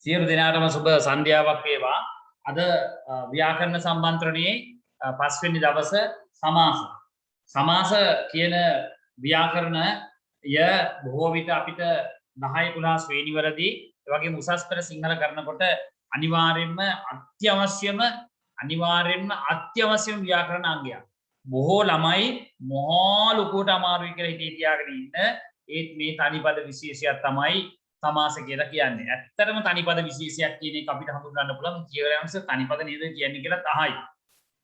සියලු දෙනාටම සුබ සන්ධ්‍යාවක් වේවා. අද ව්‍යාකරණ සම්මන්ත්‍රණයේ පස්වෙනි දවස සමාස. සමාස කියන ව්‍යාකරණය බොහෝ විට අපිට 10 11 ශ්‍රේණි වලදී ඒ වගේම උසස් පෙළ සිංහල කරනකොට අනිවාර්යයෙන්ම අත්‍යවශ්‍යම ව්‍යාකරණ අංගයක්. බොහෝ ළමයි මොහා ලොකුට අමාරුයි කියලා හිතේ තියාගෙන ඉන්න ඒත් මේ තනිපද විශේෂයක් තමයි සමාස කියලා කියන්නේ. ඇත්තටම තනිපද විශේෂයක් කියන එක අපිට හඳුන්වන්න පුළුවන් කියවරයන්ස තනිපද නේද කියන්නේ කියලා තහයි.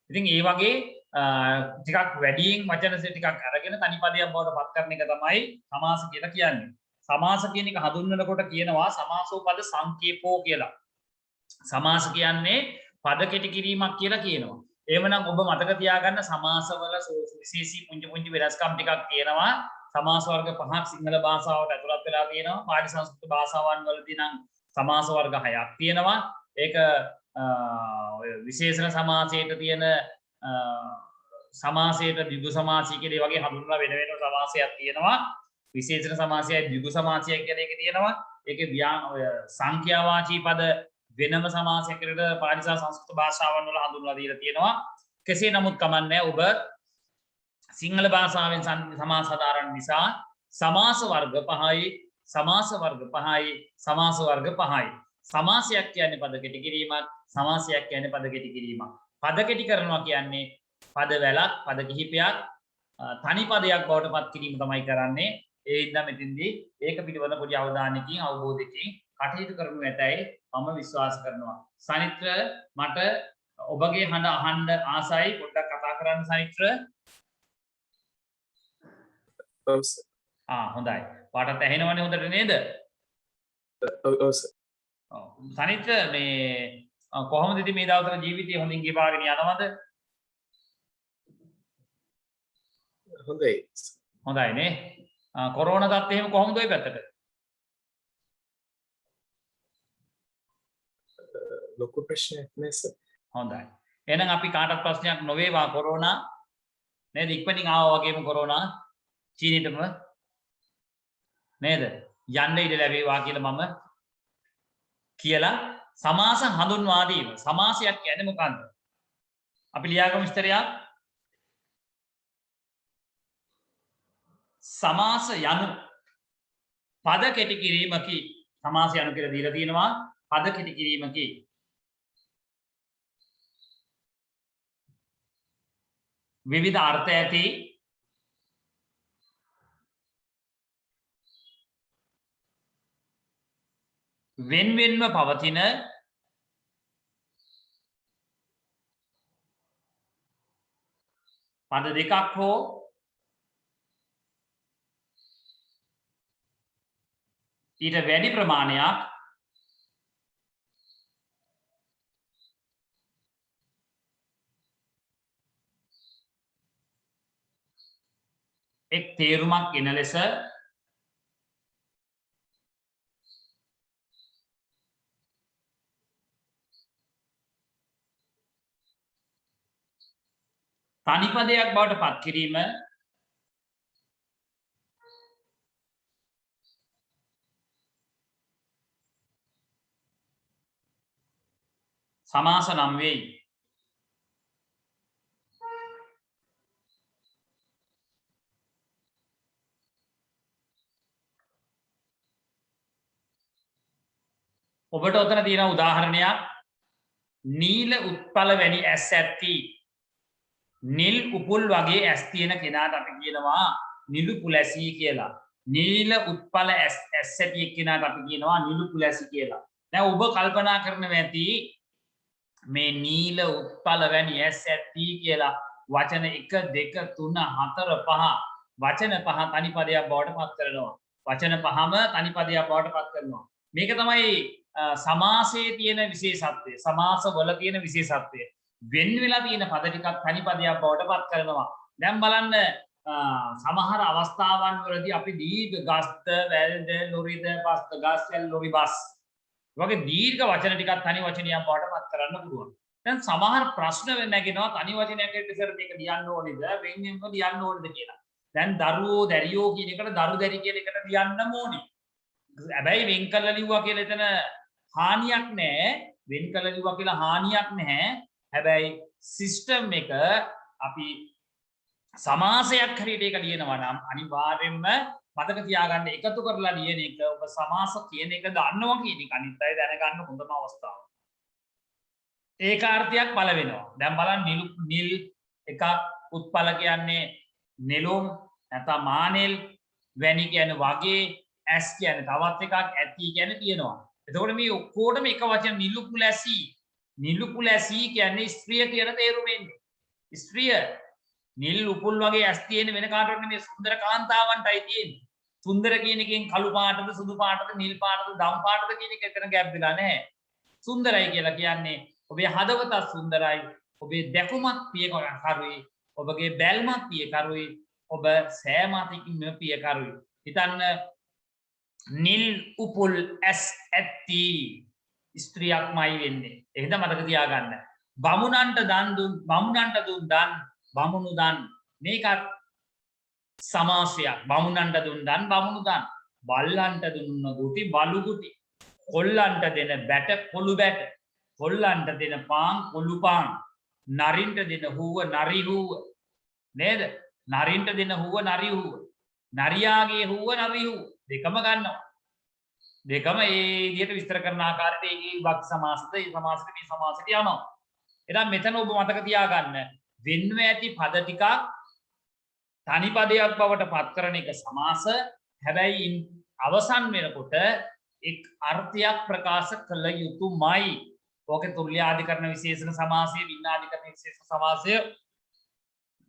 ඉතින් ඒ වගේ ටිකක් වැඩියෙන් වචන ටිකක් අරගෙන තනිපදයක් බවට පත් කරන එක තමයි සමාස කියලා කියන්නේ. සමාස කියන එක හඳුන්වනකොට කියනවා සමාසෝපද සංකේපෝ කියලා. සමාස කියන්නේ පද කෙටි කිරීමක් කියලා කියනවා. එහෙමනම් ඔබ මතක තියාගන්න සමාසවල විශේෂී පුංචි වෙනස්කම් ටිකක් තියෙනවා. සමාස වර්ග 5ක් සිංහල භාෂාවට ඇතුළත් වෙලා තියෙනවා. පාලි සංස්කෘත භාෂාවන් වලදී නම් සමාස වර්ග 6ක් තියෙනවා. ඒක විශේෂණ සමාසයට තියෙන සමාසයට ද්විගු සමාසය කියලා ඒ වගේ හඳුන්වලා වෙන වෙනම සමාසයක් තියෙනවා. විශේෂණ සමාසයයි ද්විගු සමාසය කියලා එක තියෙනවා. ඒකේ සංඛ්‍යාවාචී පද වෙනම සමාසයකට පාලි සංස්කෘත භාෂාවන් වල හඳුන්වලා දීලා තියෙනවා. කෙසේ නමුත් කමන්නේ ඔබ සිංහල භාෂාවෙන් සමාස හදාරන නිසා සමාස වර්ග 5යි සමාස වර්ග 5යි සමාස වර්ග 5යි. සමාසයක් කියන්නේ පද කෙටි කිරීමක්, සමාසයක් කියන්නේ පද කෙටි කිරීමක්. පද කෙටි කරනවා කියන්නේ පද වැලක්, පද කිහිපයක් තනි පදයක් බවට පත් කිරීම තමයි කරන්නේ. ඒ හින්දා මෙතෙන්දී ඒක පිළිබඳ පොඩි අවධානයකින් අවබෝධයකින් කටයුතු කරනු ඇතයි මම විශ්වාස කරනවා. සනිත්‍ර මට ඔබගේ හඬ අහන්න ආසයි. පොඩ්ඩක් කතා කරන්න සනිත්‍ර. හොඳයි. පාටත් ඇහෙනවනේ හොඳට නේද? සනිත්‍ර මේ කොහොමද ඉතින් මේ දවස්වල ජීවිතය හොඳින් ගෙවාගෙන යනවද? හොඳයි. හොඳයි නේ. කොරෝනා තත් එහෙම කොහොමද ඔය පැත්තට? ලොකු ප්‍රශ්නයක් නෑ සර්. හොඳයි. එහෙනම් අපි කාටවත් ප්‍රශ්නයක් නොවේවා කොරෝනා නේද? ඉක්මනින් ආවා වගේම කොරෝනා චීනෙටම නේද? යන්න ඉඩ ලැබේවා කියලා මම කියලා සමාස හඳුන්වා දීම. සමාසයක් කියන්නේ මොකක්ද? අපි ලියාගමු විස්තරයක්. සමාස යනු පද කෙටි කිරීමකි. සමාස යනු කියලා දීලා තියෙනවා. පද කෙටි කිරීමකි. විවිධ අර්ථ ඇති වෙන්වෙන්ව පවතින පද දෙකක් හෝ ඊට වැඩි ප්‍රමාණයක් එක් තේරුමක් එන ලෙස තනිපදයක් බවට පත් කිරීම සමාස නම් වෙයි. ඔබට ඔතන තියෙන උදාහරණයක් නීල උත්පල වැනි ඇස් ඇත්ති නිල් උපුල් වගේ ඇස් තියෙන කෙනාට අපි කියනවා නිලු පුලැසී කියලා. නීල උත්පල ඇස් ඇති එක්කෙනාට අපි කියනවා නිලු පුලැසි කියලා. දැන් ඔබ කල්පනා කරනවා ඇති මේ නීල උත්පල වැනි ඇස් ඇත්ති කියලා වචන 1 2 3 4 5 වචන 5 තනිපදයක් බවට පත් කරනවා. වචන 5ම තනිපදයක් බවට පත් කරනවා. මේක තමයි සමාසයේ තියෙන විශේෂත්වය. සමාසවල තියෙන විශේෂත්වය. වෙන් වෙලා තියෙන පද ටිකක් තනිපදයක් බවට පත් කරනවා. දැන් බලන්න සමහර අවස්ථාවන් වලදී අපි දීර්ඝ ගස්ත වැල්ද ලොරිද බස්ත ගස්වැල් ලොරි බස් වගේ දීර්ඝ වචන ටිකක් තනි වචනයක් බවට පත් කරන්න පුළුවන්. දැන් සමහර ප්‍රශ්න නැගෙනවා තනි වචනයකට ඉස්සර මේක ලියන්න ඕනේද වෙන්වෙන්ව ලියන්න ඕනේද කියලා. දැන් දරුවෝ දැරියෝ කියන එකට දරු දැරි කියන එකට ලියන්න ඕනේ. හැබැයි වෙන් කළා ලිව්වා කියලා එතන හානියක් නැහැ වෙන් කළ කිව්වා කියලා හානියක් නැහැ හැබැයි සිස්ටම් එක අපි සමාසයක් හරියට ඒක ලියනවා නම් අනිවාර්යෙන්ම මතක තියාගන්න එකතු කරලා ලියන එක ඔබ සමාස කියන එක දන්නවා කියන එක අනිත් අය දැනගන්න හොඳම අවස්ථාව. ඒකාර්ථයක් පළ වෙනවා. දැන් බලන්න නිල් එකක් උත්පල කියන්නේ නෙළුම් නැත්නම් මානෙල් වැනි කියන්නේ වගේ ඇස් කියන්නේ තවත් එකක් ඇති කියන්නේ තියෙනවා. එතකොට මේ ඔක්කොටම එක වචන නිලුපුලැසි කියන්නේ ස්ත්‍රිය කියන තේරුම එන්නේ. ස්ත්‍රිය නිල් උපුල් වගේ ඇස් තියෙන වෙන කාටවත් නෙමෙයි සුන්දර කාන්තාවන්ටයි තියෙන්නේ. සුන්දර කියන එකෙන් කළු පාටද සුදු පාටද නිල් පාටද දම් පාටද කියන එක එතන ගැප් වෙලා නැහැ. සුන්දරයි කියලා කියන්නේ ඔබේ හදවතත් සුන්දරයි. ඔබේ දැකුමත් පියකරුයි. ඔබගේ බැල්මත් පියකරුයි. ඔබ සෑම අතකින්ම පියකරුයි. හිතන්න නිල් උපුල් ඇස් ඇත්ති ස්ත්‍රියක්මයි වෙන්නේ. එහෙනම් මතක තියාගන්න. බමුණන්ට දුන් දන් බමුණු දන් මේකත් සමාසයක්. බමුණන්ට දුන් දන් බමුණු දන්. බල්ලන්ට දුන්න ගුටි බලු ගුටි. කොල්ලන්ට දෙන බැට කොළු බැට. කොල්ලන්ට දෙන පාන් කොළු පාන්. නරින්ට දෙන හුව නරි හුව. නේද? නරින්ට දෙන හුව නරි හුව. නරියාගේ හුව නරි හුව. දෙකම ගන්නවා. දෙකම ඒ විදිහට විස්තර කරන ආකාරයට ඒකේ විභක්ති සමාසද ඒ සමාසෙට මේ සමාසෙට යනවා. එහෙනම් මෙතන ඔබ මතක තියාගන්න වෙන්ව ඇති පද ටිකක් තනි පදයක් බවට පත් කරන එක සමාස. හැබැයි අවසන් වෙනකොට එක් අර්ථයක් ප්‍රකාශ කළ යුතුමයි. ඕකේ තුල්‍යාධිකරණ විශේෂණ සමාසය, විඤ්ඤාධිකරණ විශේෂණ සමාසය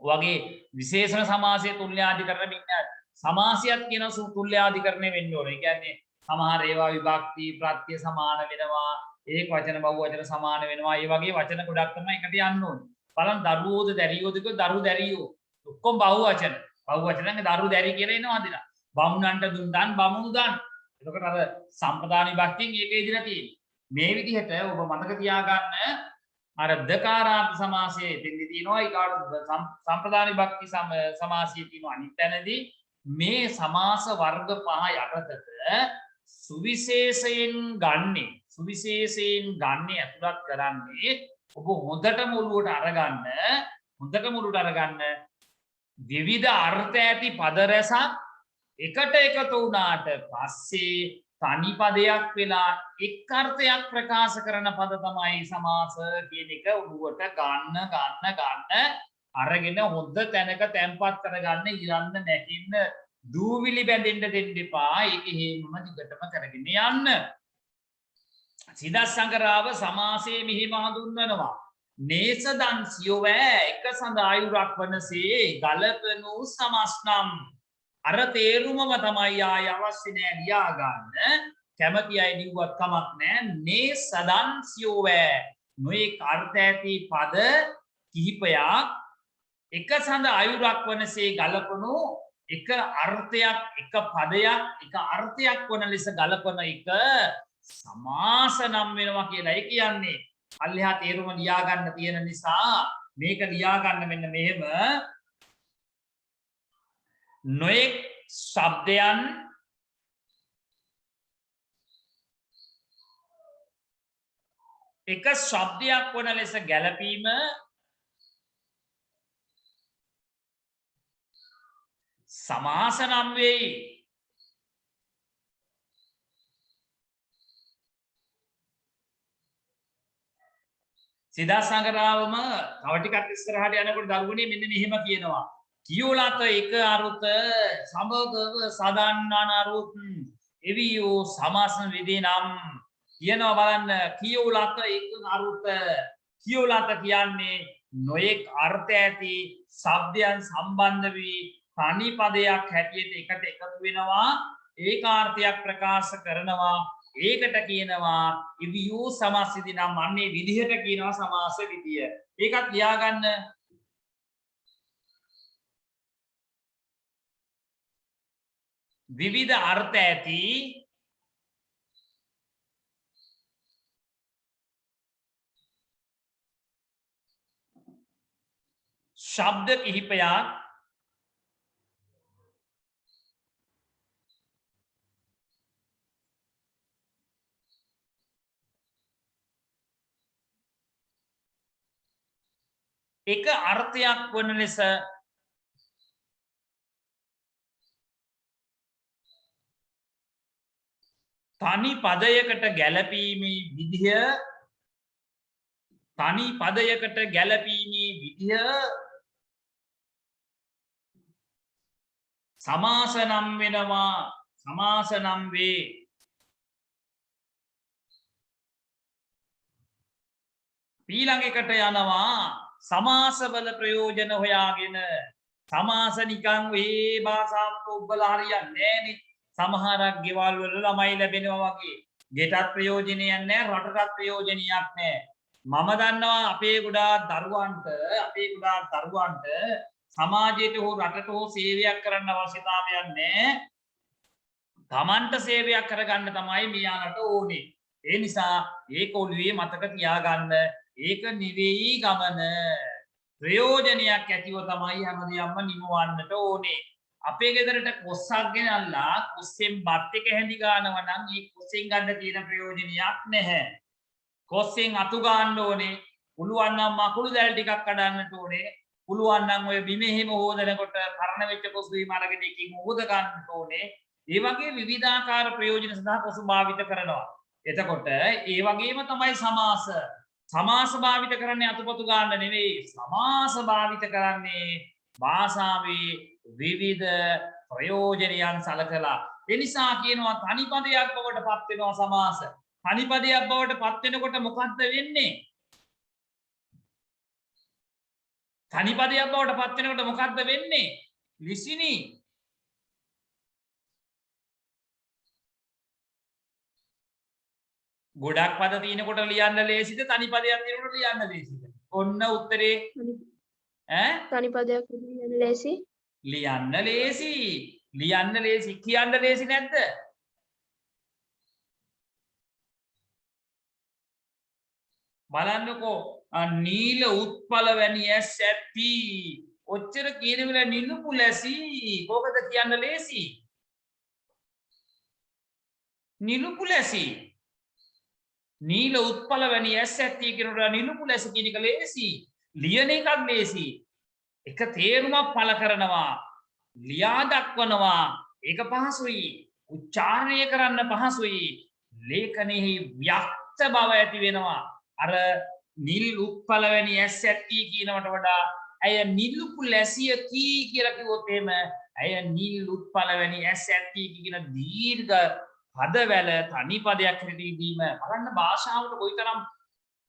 වගේ විශේෂණ සමාසය තුල්‍යාධිකරණ විඤ්ඤාණ සමාසයක් කියන තුල්‍යාධිකරණය වෙන්න ඕනේ. ඒ කියන්නේ සමහර ඒවා විභක්ති ප්‍රත්‍ය සමාන වෙනවා, ඒක වචන බහුවචන සමාන වෙනවා. ඒ වගේ වචන ගොඩක් තමයි එකට යන්න ඕනේ. බලන්න දරුවෝද දැරියෝද කිව්ව දරු දැරියෝ ඔක්කොම බහුවචන. බහුවචනංග දරු දැරි කියලා එනවා දිලා. බමුණන්ට දුන් දන් බමුණු දන්. එතකොට අර සම්ප්‍රදාන විභක්තියෙන් ඒක ඉදිරියට තියෙන්නේ. මේ විදිහට ඔබ මතක තියාගන්න අර දකාරාර්ථ සමාසයේ දෙන්නේ තියෙනවා. ඊට සම්ප්‍රදාන විභක්ති සමාසයේ තියෙනවා අනිත් තැනදී මේ සමාස වර්ග පහ යටතට සුවිශේෂයෙන් ගන්නේ ඇතුළත් කරන්නේ ඔබ හොඳටම ඔළුවට අරගන්න විවිධ අර්ථ ඇති පද රැසක් එකට එකතු වුණාට පස්සේ තනි පදයක් වෙලා එක් අර්ථයක් ප්‍රකාශ කරන පද තමයි සමාස කියන එක ඔළුවට ගන්න අරගෙන හොඳ තැනක තැම්පත් කරගන්න ඉරන්න නැකින්න දූවිලි බැඳෙන්න දෙන්න එපා. ඒක හේමම දිගටම කරගෙන යන්න. සිදස්සංකරාව සමාසයේ මෙහිම හඳුන්වනවා. නේස දන් සියොවෑ එක සඳ ආයුරක් වනසේ ගලපනු සමස්නම්. අර තේරුමම තමයි ආය අවශ්‍ය නෑ ලියා ගන්න. කැමති අය ලිව්වත් කමක් නෑ. නේස දන් සියොවෑ නොඑක අර්ථ ඇති පද කිහිපයක් එක සඳ ආයුරක් වනසේ ගලපනු එක අර්ථයක් එක පදයක් එක අර්ථයක් වන ලෙස ගලපන එක සමාස නම් වෙනවා කියලා කියන්නේ. අල්ලෙහා තේරුම ලියා ගන්න තියෙන නිසා මේක ලියා ගන්න මෙන්න මෙහෙම. නොඑක් ශබ්දයන් එක ශබ්දයක් වන ලෙස ගැලපීම සමාස නම් වෙයි. සිදස්සංකරාවම තව ටිකක් ඉස්සරහට යනකොට දරුවනේ මෙන්න මෙහෙම කියනවා. කියෝලත එක අරුත සමගව සදන්නන අරුත් එවියෝ සමාසන විදී නම් කියනවා. බලන්න කියෝලත එක අරුත. කියෝලත කියන්නේ නොයෙක් අර්ථ ඇති ශබ්දයන් සම්බන්ධ වී තනි පදයක් හැටියට එකට එකතු වෙනවා. ඒකාර්ථයක් ප්‍රකාශ කරනවා. ඒකට කියනවා ඉවියෝ සමාස විදි නම්. අන්නේ විදිහට කියනවා සමාස විදිය. ඒකත් ලියා ගන්න. විවිධ අර්ථ ඇති ශබ්ද කිහිපයක් එක අර්ථයක් වන ලෙස තනි පදයකට ගැලපීමේ විදිය තනි පදයකට ගැලපීමේ විදිය සමාස නම් වෙනවා සමාස නම් වේ ඊළඟ එකට යනවා සමාසවල ප්‍රයෝජන හොයාගෙන සමාස නිකන් ඒ භාෂාවට ඔබලා හරියන්නේ නැහනේ සමහරක් ගෙවල් වල ළමයි ලැබෙනවා වගේ ගෙටත් ප්‍රයෝජනයක් නැහැ රටටත් ප්‍රයෝජනයක් නැහැ මම දන්නවා අපේ ගොඩාක් දරුවන්ට සමාජයට හෝ රටට හෝ සේවයක් කරන්න අවශ්‍යතාවයක් නැහැ තමන්ට සේවයක් කරගන්න තමයි මෙයාලට ඕනේ ඒ නිසා ඒක ඔළුවේ මතක තියාගන්න ඒක නෙවෙයි ගමන ප්‍රයෝජනයක් ඇතිව තමයි හැමදේම නිමවන්නට ඕනේ අපේ ගෙදරට කොස්සක් ගෙනල්ලා කොස්සෙන් බත් එක හැඳි ගන්නවා නම් මේ කොස්සෙන් ගන්න තියෙන ප්‍රයෝජනයක් නැහැ කොස්සෙන් අතු ගන්න ඕනේ පුළුවන් නම් මකුළු දැල් ටිකක් කඩන්නට ඕනේ පුළුවන් නම් ඔය බිමෙහිම හොදනකොට පරණ වෙච්ච කොස් වීම අරගෙන එකකින් හොද ගන්නට ඕනේ ඒ වගේ විවිධාකාර ප්‍රයෝජන සඳහා කොස් භාවිත කරනවා එතකොට ඒ වගේම තමයි සමාස භාවිත කරන්නේ අතුපතු ගන්න නෙවෙයි සමාස භාවිත කරන්නේ භාෂාවේ විවිධ ප්‍රයෝජනයන් සලකලා ඒ නිසා කියනවා තනි පදයක් බවට පත් වෙනවා සමාස තනි පදයක් බවට පත් වෙනකොට මොකද්ද වෙන්නේ තනි පදයක් බවට පත් වෙනකොට මොකද්ද වෙන්නේ ලිසිනි ගොඩක් පද තියෙනකොට ලියන්න ලේසිද තනි පදයක් තියෙනකොට ලියන්න ලේසිද ඔන්න උත්තරේ තනි පදයක් ලියන්න ලේසි ලියන්න ලේසි කියන්න ලේසි නැද්ද බලන්නකෝ නීල උත්පල වැනි ඇස් ඇති ඔච්චර කියන වෙලාව නිලුපු ලැසි කොහොමද කියන්න ලේසි නිලුපු ලැසි නීල උත්පල වැනි ඇස් ඇති කියනකොට නිලුපු ලැසි කියන එක ලේසි ලියන එකක් ලේසි එක තේරුමක් පළ කරනවා ලියා දක්වනවා ඒක පහසුයි උච්චාරණය කරන්න පහසුයි ලේඛනයේ ව්‍යක්ත බව ඇති වෙනවා අර නිල් උත්පල වැනි ඇස් ඇති කියනවට වඩා ඇය නිලුපු ලැසිය කී කියලා කිව්වොත් එහෙම ඇය නිල් උත්පල වැනි ඇස් ඇති කියන දීර්ඝ පදවැල තනි පදයක් හැදීම බලන්න භාෂාවට කොයිතරම්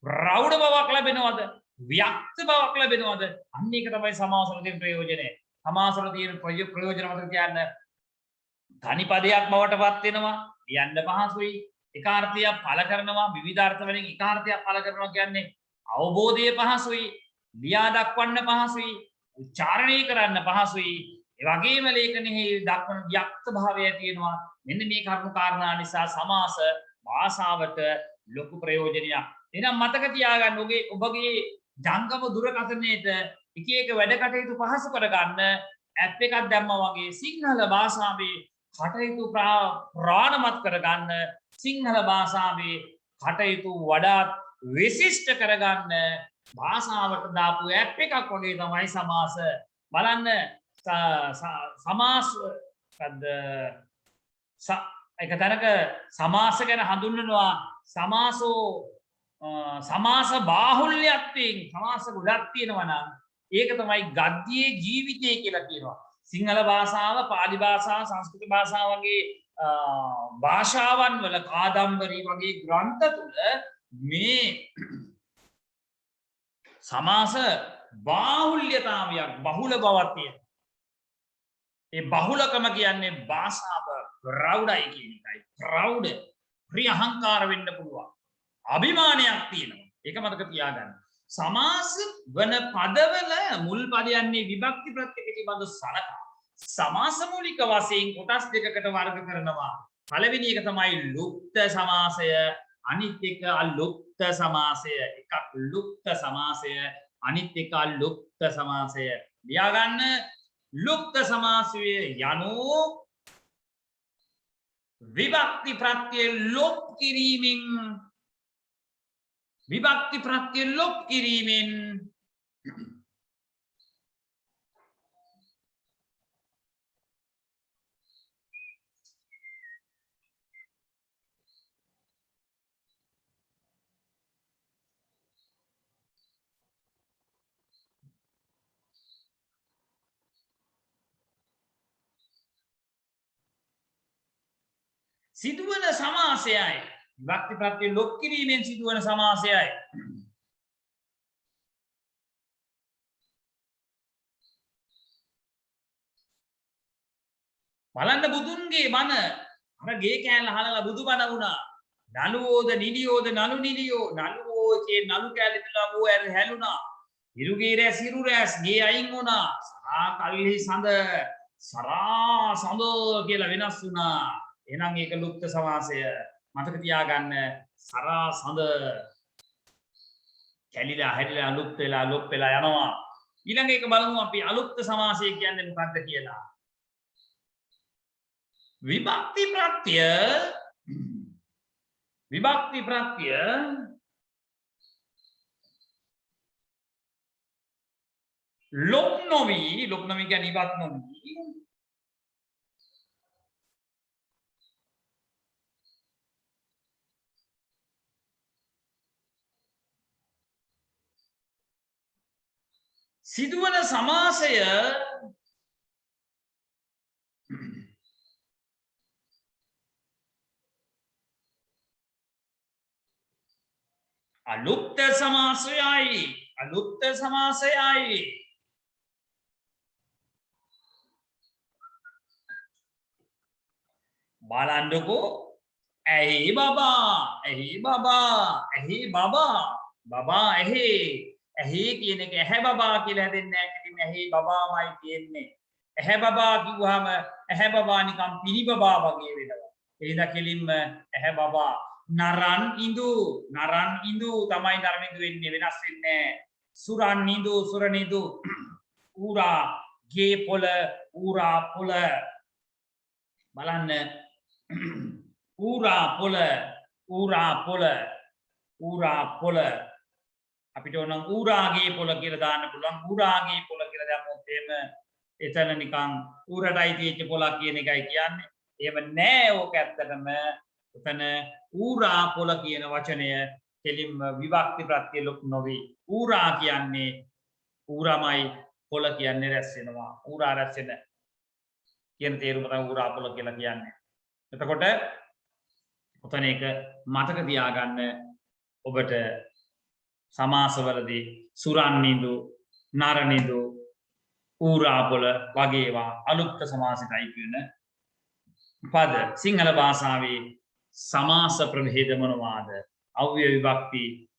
ප්‍රෞಢ බවක් ලැබෙනවද ව්‍යක්ත බවක් ලැබෙනවද අන්න ඒක තමයි සමාසවල තියෙන ප්‍රයෝජනය සමාසවල තියෙන ප්‍රයෝජන මතක තියාගන්න තනි පදයක් බවට පත් වෙනවා ලියන්න පහසුයි එක අර්ථයක් පළ කරනවා විවිධ අර්ථ වලින් එක අර්ථයක් පළ කරනවා කියන්නේ අවබෝධය පහසුයි ලියා දක්වන්න පහසුයි උච්චාරණය කරන්න පහසුයි ඒ වගේම ලේඛනයේ දක්වන ව්‍යක්ත භාවය තියෙනවා මෙන්න මේ කරුණු කාරණා නිසා සමාස භාෂාවට ලොකු ප්‍රයෝජනයක් එහෙනම් මතක තියාගන්න ඔබගේ ජංගම දුරකථනයේට එක එක වැඩ කටයුතු පහසු කරගන්න ඇප් එකක් දැම්මා වගේ සිංහල භාෂාවේ කටයුතු ප්‍රාණමත් කරගන්න සිංහල භාෂාවේ කටයුතු වඩාත් විශිෂ්ට කරගන්න භාෂාවට දාපු ඇප් එකක් වගේ තමයි සමාස බලන්න සමාස එක තැනක සමාස ගැන හඳුන්වනවා සමාස බාහුල්‍යත්වයෙන් සමාස ගොඩක් තියෙනවා නම් ඒක තමයි ගද්‍යයේ ජීවිතය කියලා කියනවා සිංහල භාෂාව පාලි භාෂාව සංස්කෘත භාෂාව වගේ භාෂාවන් වල කාදම්බරි වගේ ග්‍රන්ථ තුල මේ සමාස බාහුල්‍යතාවයක් බහුල බවක් තියෙනවා ඒ බහුලකම කියන්නේ භාෂාව ප්‍රෞಢයි කියන එකයි ප්‍රෞಢ ප්‍රිය අහංකාර වෙන්න පුළුවන් අභිමානයක් තියෙනවා ඒක මතක තියාගන්න සමාස වන පදවල මුල් පදයන්නේ විභක්ති ප්‍රත්‍ය පිළිබඳ සලකා සමාස මූලික වශයෙන් කොටස් දෙකකට වර්ග කරනවා පළවෙනි එක තමයි ලුප්ත සමාසය අනිත් එක අලුප්ත සමාසය එකක් ලුප්ත සමාසය අනිත් එක අලුප්ත සමාසය ලියා ගන්න ලුප්ත සමාසය යනු විභක්ති ප්‍රත්‍ය ලොප් කිරීමෙන් විභක්ති ප්‍රත්‍ය ලොප් කිරීමෙන් සිදුවන සමාසයයි විභක්ති ප්‍රත්‍ය ලොක් කිරීමෙන් සිදුවන සමාසයයි බලන්න බුදුන්ගේ බණ අර ගේ කෑල්ල අහලා බුදු බණ වුණා නළුවෝද නිලියෝද නළු නිලියෝ නළුවෝ කියේ නළු කෑල්ල තුලා වෝ ඇර හැලුණා ඉරුගේ රැස් ඉරු රැස් ගේ අයින් වුණා සරා කල්හි සඳ සරා සඳ කියලා වෙනස් වුණා එහෙනම් ඒක ලුප්ත සමාසය මතක තියාගන්න සරා සඳ කැලිලා හැරිලා ලුප්ත වෙලා ලොප් වෙලා යනවා ඊළඟ එක බලමු අපි අලුප්ත සමාසය කියන්නේ මොකක්ද කියලා විභක්ති ප්‍රත්‍ය ලොප් නොවි කියන්නේ ඉවත් නොවි සිදුවන සමාසය අලුප්ත සමාසයයි බලන්නකෝ ඇහි බබා ඇහි කියන එක ඇහැ බබා කියලා හැදෙන්නේ නැහැ කිලිම ඇහි බබාමයි තියෙන්නේ ඇහැ බබා කිව්වහම ඇහැ බබා නිකන් පිරි බබා වගේ වෙනවා එහෙනම් කිලිම ඇහැ බබා නරන් ඉඳු තමයි නරන් ඉඳු වෙන්නේ වෙනස් වෙන්නේ සුරන් ඉඳු ඌරා ගේ පොළ ඌරා පොළ බලන්න ඌරා පොළ අපිට ඕන ඌරාගේ පොළ කියලා දාන්න පුළුවන් ඌරාගේ පොළ කියලා දැම්මොත් එහෙම එතන නිකන් ඌරටයි තියෙච්ච පොළක් කියන එකයි කියන්නේ එහෙම නෑ ඕක ඇත්තටම එතන ඌරා පොළ කියන වචනය කෙලින්ම විභක්ති ප්‍රත්‍ය ලොක් නොවේ ඌරා කියන්නේ ඌරාමයි පොළ කියන්නේ රැස් වෙනවා ඌරා රැස් වෙන කියන තේරුම තමයි ඌරා පොළ කියලා කියන්නේ එතකොට ඔතන එක මතක තියාගන්න ඔබට සමාසවලදී සුරන්නිදු නරනිදු ඌරාපොළ වගේවා අලුප්ත සමාසයටයි කියන පද සිංහල භාෂාවේ සමාස ප්‍රභේද මොනවාද අව්‍යය විභක්ති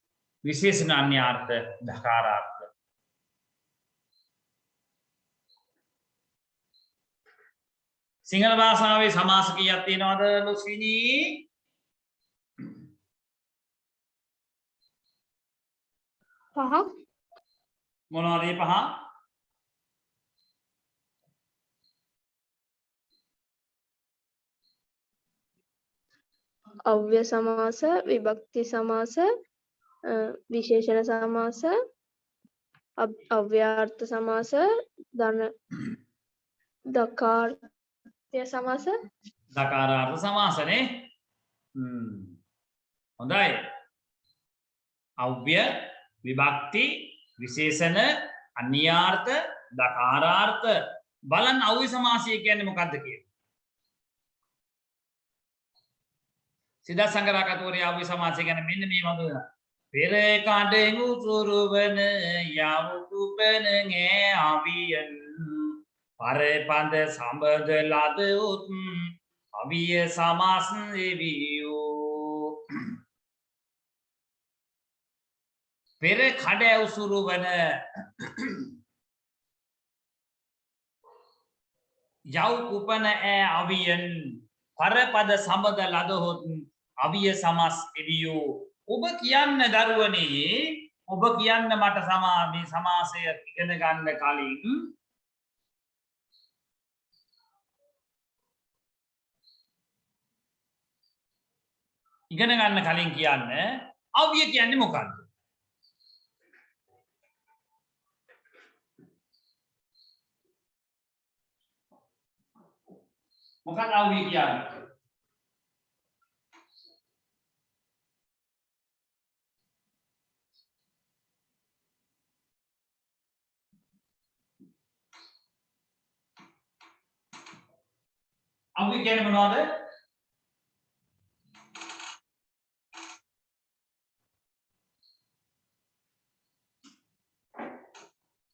විශේෂණ අන්‍යාර්ථ ධකාරාර්ථ සිංහල භාෂාවේ සමාස කීයක් තියෙනවද ලොස්විනි පහක් මොනවද මේ පහ අව්‍ය සමාස විභක්ති සමාස විශේෂණ සමාස අව්‍යාර්ථ සමාස දකාර්ථ සමාස දකාරාර්ථ සමාසනේ හොඳයි අව්‍ය විභක්ති විශේෂණ අන්‍යාර්ථ දකාරාර්ථ බලන්න අව්‍ය සමාසය කියන්නේ මොකක්ද කියලා සිද්ධාර්ථ සංඝරාජකතුමනි අව්‍ය සමාසය ගැන මෙන්න මේ වගේ පෙර කඩෙන් උසුරුවන යවුතුපන ගේ අවියන් පරපඳ සම්බද ලද උත් අවිය සමාස එවියෝ පෙර කඩ උසුරුවන යව් කුපන අවියන් පරපද සම්බද ලද හොත් අවිය සමස් එවියෝ ඔබ කියන්න දරුවනේ ඔබ කියන්න මට මේ සමාසය ඉගෙන ගන්න කලින් කියන්න අව්‍ය කියන්නේ මොකක්ද මොකක්ද අව්‍ය කියන්නේ අව්‍ය කියන්නේ මොනවද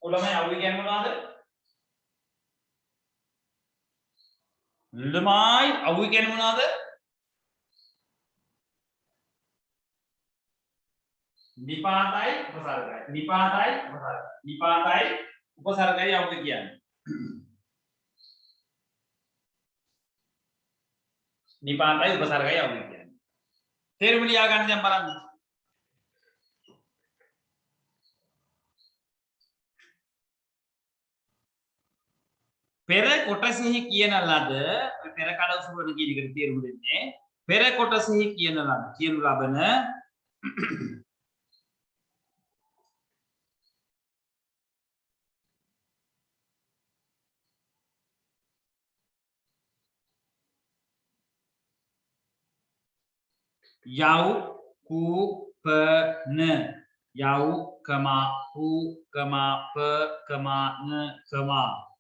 උළමයි අවුයි කියන්නේ මොනවද? ළමයි අවුයි කියන්නේ මොනවද? නිපාතයි උපසර්ගයි. නිපාතයි උපසර්ගයි. නිපාතයි උපසර්ගයි අවුයි කියන්නේ. නිපාතයි උපසර්ගයි අවුයි කියන්නේ. තේරුම ලියා ගන්න දැන් බලන්න. පෙර කොටසෙහි කියන ලද පෙර කඩ උසුවන කියන එකට තේරුම දෙන්නේ පෙර කොටසෙහි කියන ලද කියනු ලබන යව් කූපන යව් කමා කූ කමා ප කමා න කමා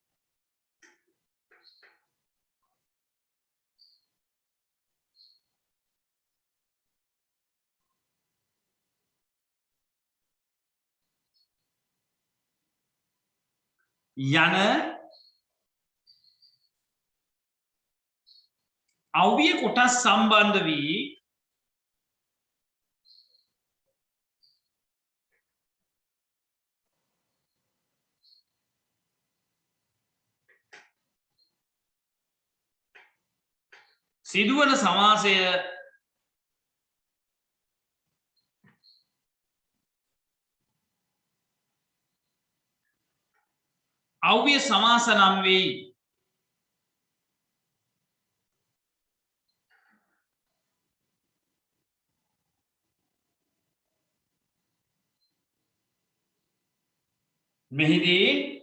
යන අව්‍ය කොටස් සම්බන්ධ වී සිදුවන සමාසය අව්‍ය සමාස නම් වෙයි. මෙහිදී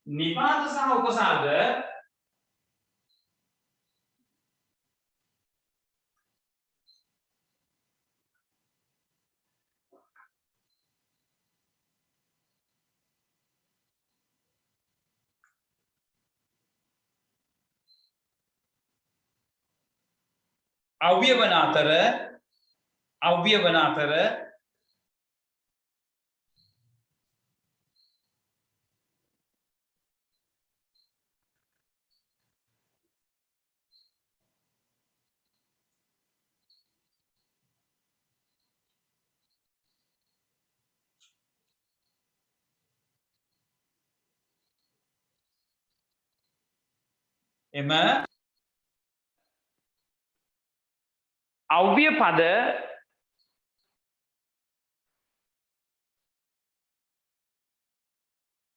නිපාත සහ උපසර්ග අව්‍ය වන අතර එම අව්‍ය පද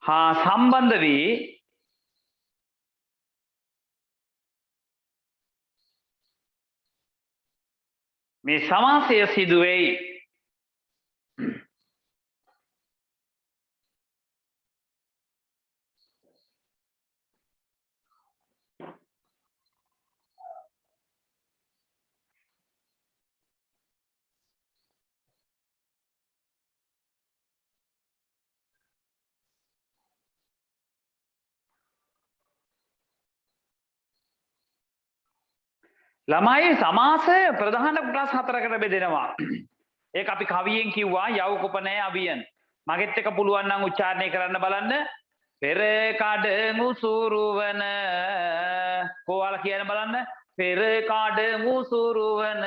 හා සම්බන්ධ වී මේ සමාසය සිදුවෙයි. ළමයි සමාසය ප්‍රධාන කොටස් හතරකට බෙදෙනවා. ඒක අපි කවියෙන් කිව්වා යව් කුපනය අවියන්. මගෙත් එක පුළුවන් නම් උච්චාරණය කරන්න බලන්න. පෙර කඩ මුසුරුවන කොහොමද කියන බලන්න. පෙර කඩ මුසුරුවන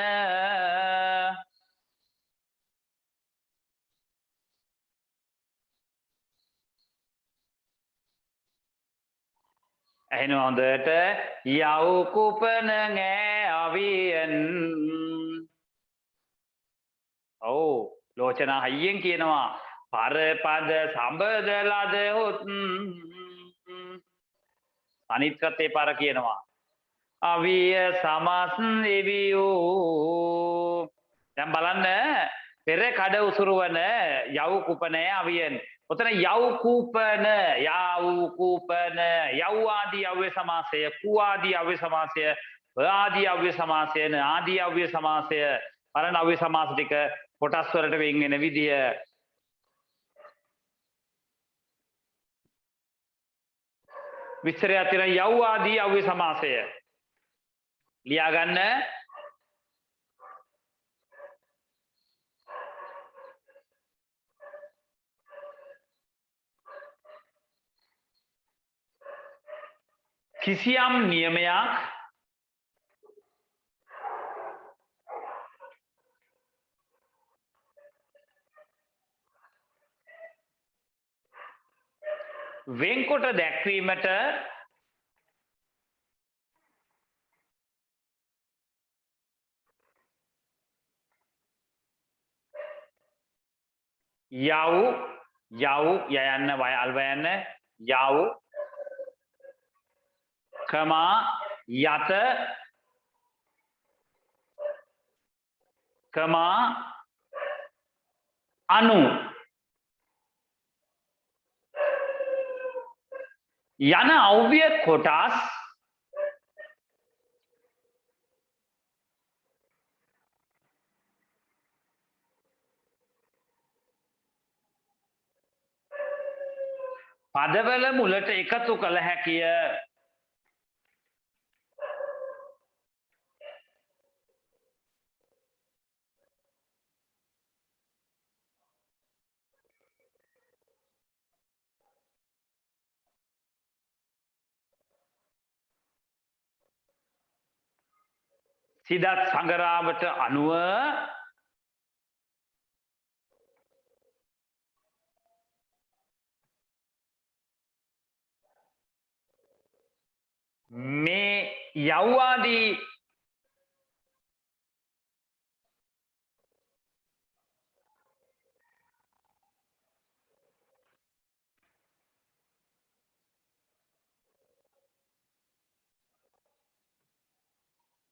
එහෙනම් හොඳට යව් කුපන ඈ අවියන්. ඔව් ලෝචනා හයියෙන් කියනවා පරපද සම්බදලද හොත් අනිත්කතේ පාර කියනවා අවිය සමස් එවියෝ. දැන් බලන්න පෙර කඩ උසුරුවන යව් කුපනය අවියන්. ඔතන යව් කූපන යව් ආදී අව්‍ය සමාසය කු ආදී අව්‍ය සමාසය ආදී අව්‍ය සමාසය ආදී අව්‍ය සමාසය බලන්න අව්‍ය සමාස ටික කොටස් වලට වෙන් වෙන විදිය විස්තරයක් තියෙනවා යව්වාදී අව්‍ය සමාසය. ලියා ගන්න. කිසියම් නියමයක් වෙන්කොට දැක්වීමට යව් යයන්න වය අල්ව යන්න යව් කමා යත කමා අනු යන අව්‍ය කොටස් පදවල මුලට එකතු කළ හැකිය. සිදත් සංගරාවට අනුව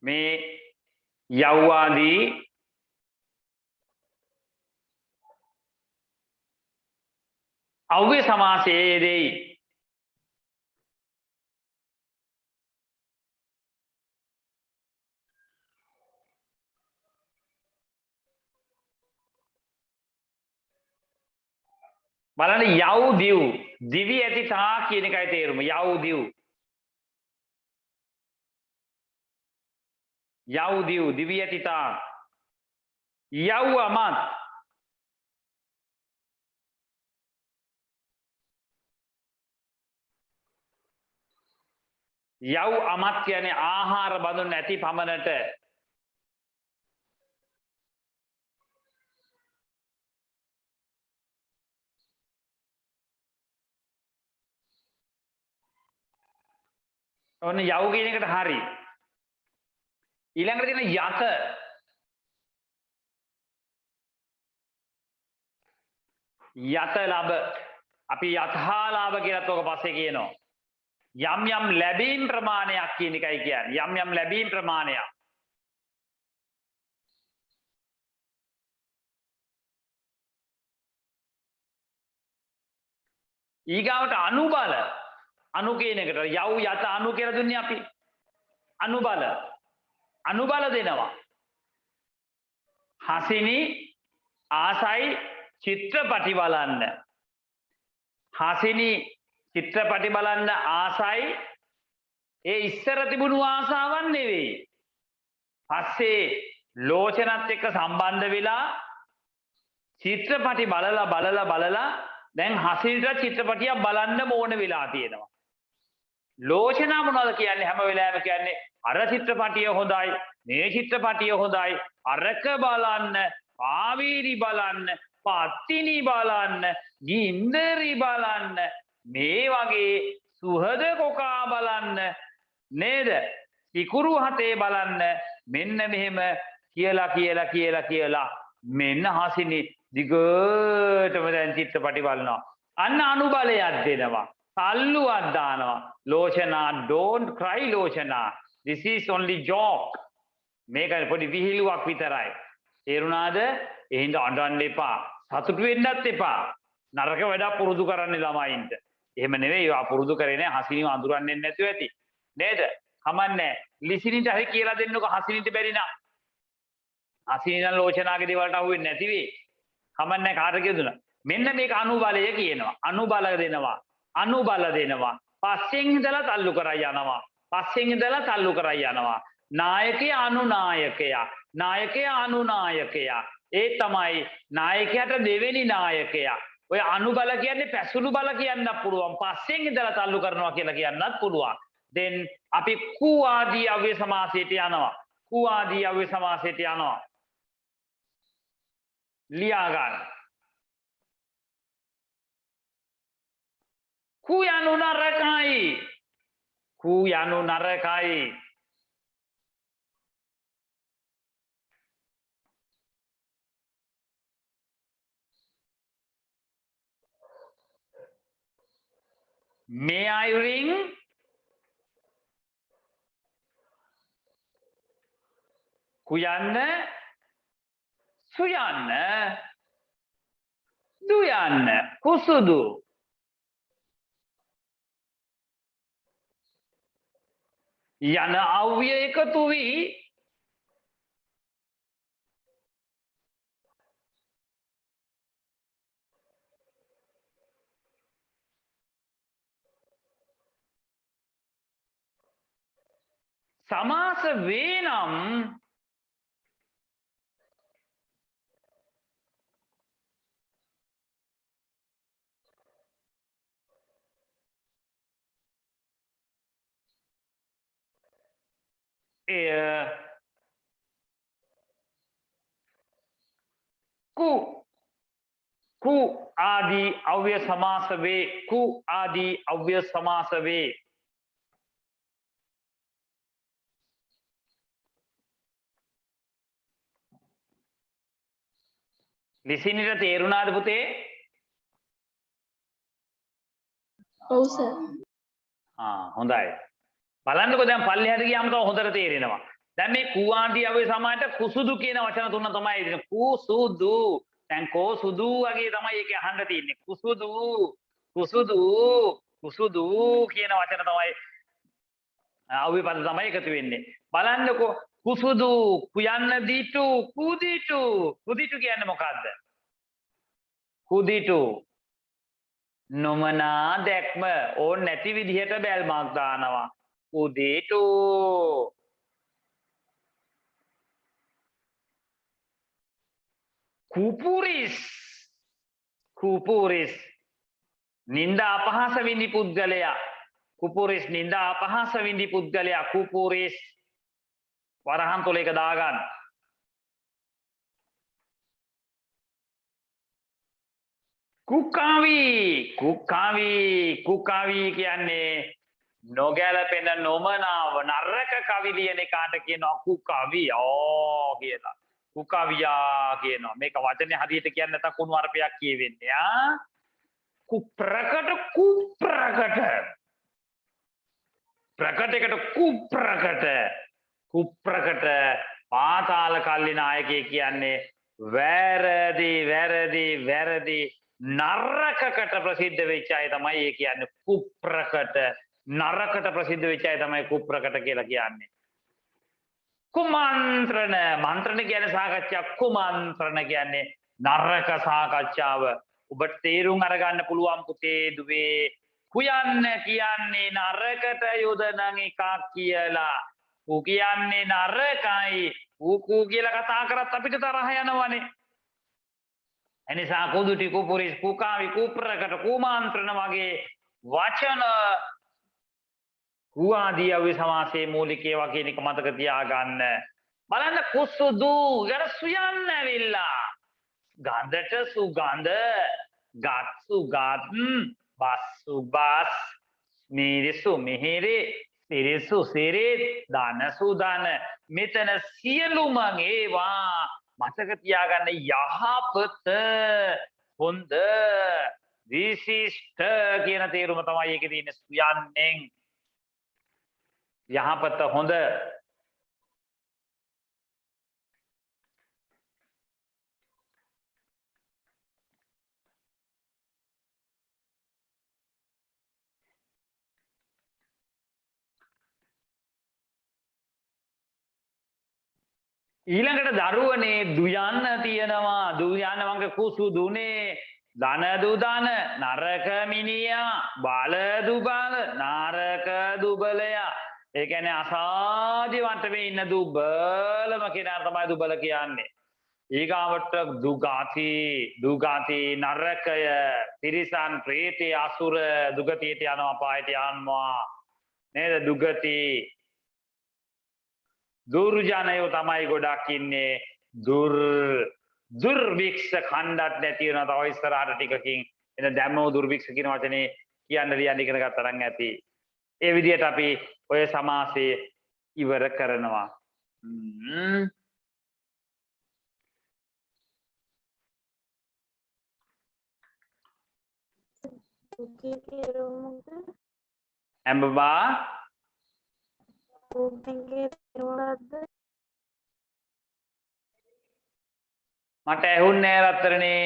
මේ යව්වාදී අව්‍ය සමාසයේදී බලන්න යව් දිව් දිවි ඇති තා කියන එකයි තේරුම. යව් දිව් දිවි ඇති තා යව් අමත් යව් අමත් කියන්නේ ආහාර බඳුන් නැති පමණට ඔන්න යව් කියන එකට හරි. ඊළඟට තියෙන යත ලබ අපි යථා ලාභ කියලාත් ඔක පස්සේ කියනවා. යම් යම් ලැබීම් ප්‍රමාණයක් කියන එකයි කියන්නේ. යම් යම් ලැබීම් ප්‍රමාණයක්. ඊගාවට අනුබල අනු කියන එකට යව් යත අනු කියලා දුන්නේ අපි. අනුබල දෙනවා. හසිනි ආසයි චිත්‍රපටි බලන්න. හසිනි චිත්‍රපටි බලන්න ආසයි. ඒ ඉස්සර තිබුණු ආසාවන් නෙවෙයි. පස්සේ ලෝචනත් එක්ක සම්බන්ධ වෙලා චිත්‍රපටි බලලා දැන් හසිනිට චිත්‍රපටියක් බලන්න ඕන වෙලා තියෙනවා. ලෝචනා මොනවද කියන්නේ? හැම වෙලාවෙම කියන්නේ අර චිත්‍රපටිය හොඳයි, මේ චිත්‍රපටිය හොඳයි, අරක බලන්න, කාවේරි බලන්න, පත්තිනි බලන්න, ගින්දරි බලන්න, මේ වගේ සුහද කොකා බලන්න නේද? සිකුරු හතේ බලන්න මෙන්න මෙහෙම කියලා මෙන්න හසිනි දිගටම දැන් චිත්‍රපටි බලනවා. අන්න අනුබලයක් දෙනවා. තල්ලුවක් දානවා. ලෝචනා don't cry ලෝචනා. This is only joke. මේක පොඩි විහිළුවක් විතරයි. තේරුණාද? එහෙනම් අඬන්න එපා. සතුටු වෙන්නත් එපා. නරක වැඩක් පුරුදු කරන්නේ ළමයින්ට. එහෙම නෙවෙයි. ඒවා පුරුදු කරේ නැහැ. හසිනිව අඳුරන්නේ නැතුව ඇති. නේද? කමන්නේ. ලිසිනිට හරි කියලා දෙන්නකො හසිනිට බැරි නා. හසිනින ලෝචනාගේ දේවල්ට අහුවෙන්නේ නැති වෙයි. කමන්නේ කාට කියදුනා. මෙන්න මේක අනුබලය කියනවා. අනුබල දෙනවා. පස්සෙන් ඉඳලා තල්ලු කරා යනවා. පස්සෙන් ඉඳලා තල්ලු කරා යනවා. නායකයා අනුනායකයා. නායකයා අනුනායකයා. ඒ තමයි නායකයාට දෙවෙනි නායකයා. ඔය අනුබල කියන්නේ පැසුළු බල කියන්නත් පුළුවන්. පස්සෙන් ඉඳලා තල්ලු කරනවා කියලා කියන්නත් පුළුවන්. then අපි කු ආදී අව්‍ය සමාසයට යනවා. කු ආදී අව්‍ය සමාසයට යනවා. ලියා ගන්න. කු යනු නරකයි. කු යනු නරකයි. May I ring? කුයන්න සුයන්න දුයන්න කුසුදු යන අව්‍ය එකතු වී සමාස වේ නම් කු ආදී අව්‍ය සමාස වේ. කු ආදී අව්‍ය සමාස වේ. ලිසිනිට තේරුණාද පුතේ? ඔව් සර්. හොඳයි. බලන්නකෝ දැන් පල්ලෙහාට ගියාම තව හොඳට තේරෙනවා. දැන් මේ කු ආදී අව්‍ය සමාසයට කුසුදු කියන වචන තුන තමයි ඉතින් කුසුදු. දැන් කෝසුදු වගේ තමයි ඒක අහන්න තියෙන්නේ. කුසුදු කුසුදු කුසුදු කියන වචන තමයි අව්‍ය පද තමයි එකතු වෙන්නේ. බලන්නකෝ කුසුදු කුයන්න දීටු කුදීටු. කුදීටු කියන්නේ මොකද්ද? කුදීටු නොමනා දැක්ම ඕන නැති විදිහට බැල්මක් දානවා. කුදීටු කුපුරිස්. කුපුරිස් නින්දා අපහාස විඳි පුද්ගලයා. කුපුරිස් නින්දා අපහාස විඳි පුද්ගලයා. කුපුරිස් වරහන් තුල එක දාගන්න. කුකාවි. කුකාවි. කුකාවි කියන්නේ නොගැලපෙන නොමනාව නරක කවි ලියන එකාට කියනවා කුකවි. කියලා. කුකවියා කියනවා. මේක වචනේ හරියට කියන්න නැත්නම් කුණු අරපයක් කියවෙන්නේ. කුප්‍රකට කුප්‍රකට. ප්‍රකටයකට කුප්‍රකට. කුප්‍රකට පාතාල කල්ලි නායකයෙ කියන්නේ වැරදි වැරදි වැරදි නරකකට ප්‍රසිද්ධ වෙච්ච අය තමයි ඒ කියන්නේ කුප්‍රකට. නරකට ප්‍රසිද්ධ වෙච්ච අය තමයි කුප්‍රකට කියලා කියන්නේ. කුමන්ත්‍රණ. මන්ත්‍රණ කියන්නේ සාකච්ඡා. කුමන්ත්‍රණ කියන්නේ නරක සාකච්ඡාව. ඔබට තේරුම් අරගන්න පුළුවන් පුතේ දුවේ. කුයන්න කියන්නේ නරකට යොදන එකක් කියලා. කු කියන්නේ නරකයි. කු කියලා කතා කරත් අපිට තරහ යනවනේ. එනිසා කුදුටි කුපුරිස් කුකාවි කුප්‍රකට කුමන්ත්‍රණ වගේ වචන කු ආදී අව්‍ය සමාසයේ මූලික ඒවා කියන එක මතක තියාගන්න. බලන්න කුසුදු යන සුයන්න ඇවිල්ලා. ගඳට සුගඳ, ගත් සුගත්, බස්සු බස්, මිරිසු මිහිරි, සිරිසු සිරිත්, දනසු දන. මෙතන සියලුම ඒවා මතක තියාගන්න යහපත, හොඳ, විශිෂ්ට කියන තේරුම තමයි ඒකේ තියෙන්නේ සුයන්නෙන්. යහපත හොඳ ඊළඟට දරුවනේ දුයන්න තියෙනවා. දුයන්න වගේ කුසු දුනේ ධන දුදන නරක මිනියා බල දුබල නරක දුබලයා ඒ කියන්නේ අසාධ්‍යවන්ත මේ ඉන්න දුබලම කෙනා තමයි දුබල කියන්නේ ඊගාවට දුගති නරකය තිරිසන් ප්‍රේතය අසුර දුගතියට යනවා අපායට යනවා නේද දුගති දුර්ජනයෝ තමයි ගොඩක් ඉන්නේ දුර්වික්ෂ ඛණ්ඩත් නැති වෙනවා තව ඉස්සරහට ටිකකින් එන දැම්මෝ දුර්වික්ෂ කියන වචනේ කියන්න ලියන්න ඉගෙන ගත්තා නම් ඇති ඒ විදිහට අපි ඔය සමාසය ඉවර කරනවා ඇම්බබා මට ඇහුන්නේ නෑ රත්තරනේ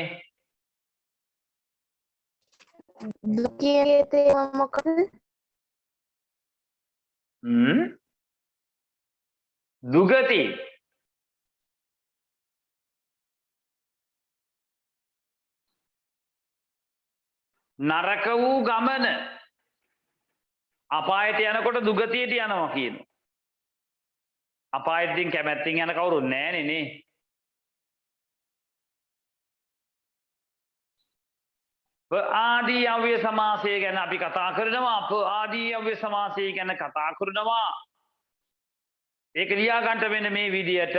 දුකේ තේම මොකද? දුගති නරක වූ ගමන අපායට යනකොට දුගතියට යනවා කියනවා අපායට ඉතින් කැමැත්තෙන් යන කවුරුත් නෑනේ නේ ආදී අව්‍ය සමාසය ගැන අපි කතා කරනවා ආදී අව්‍ය සමාසය ගැන කතා කරනවා ඒක ලියා ගන්න වෙන මේ විදියට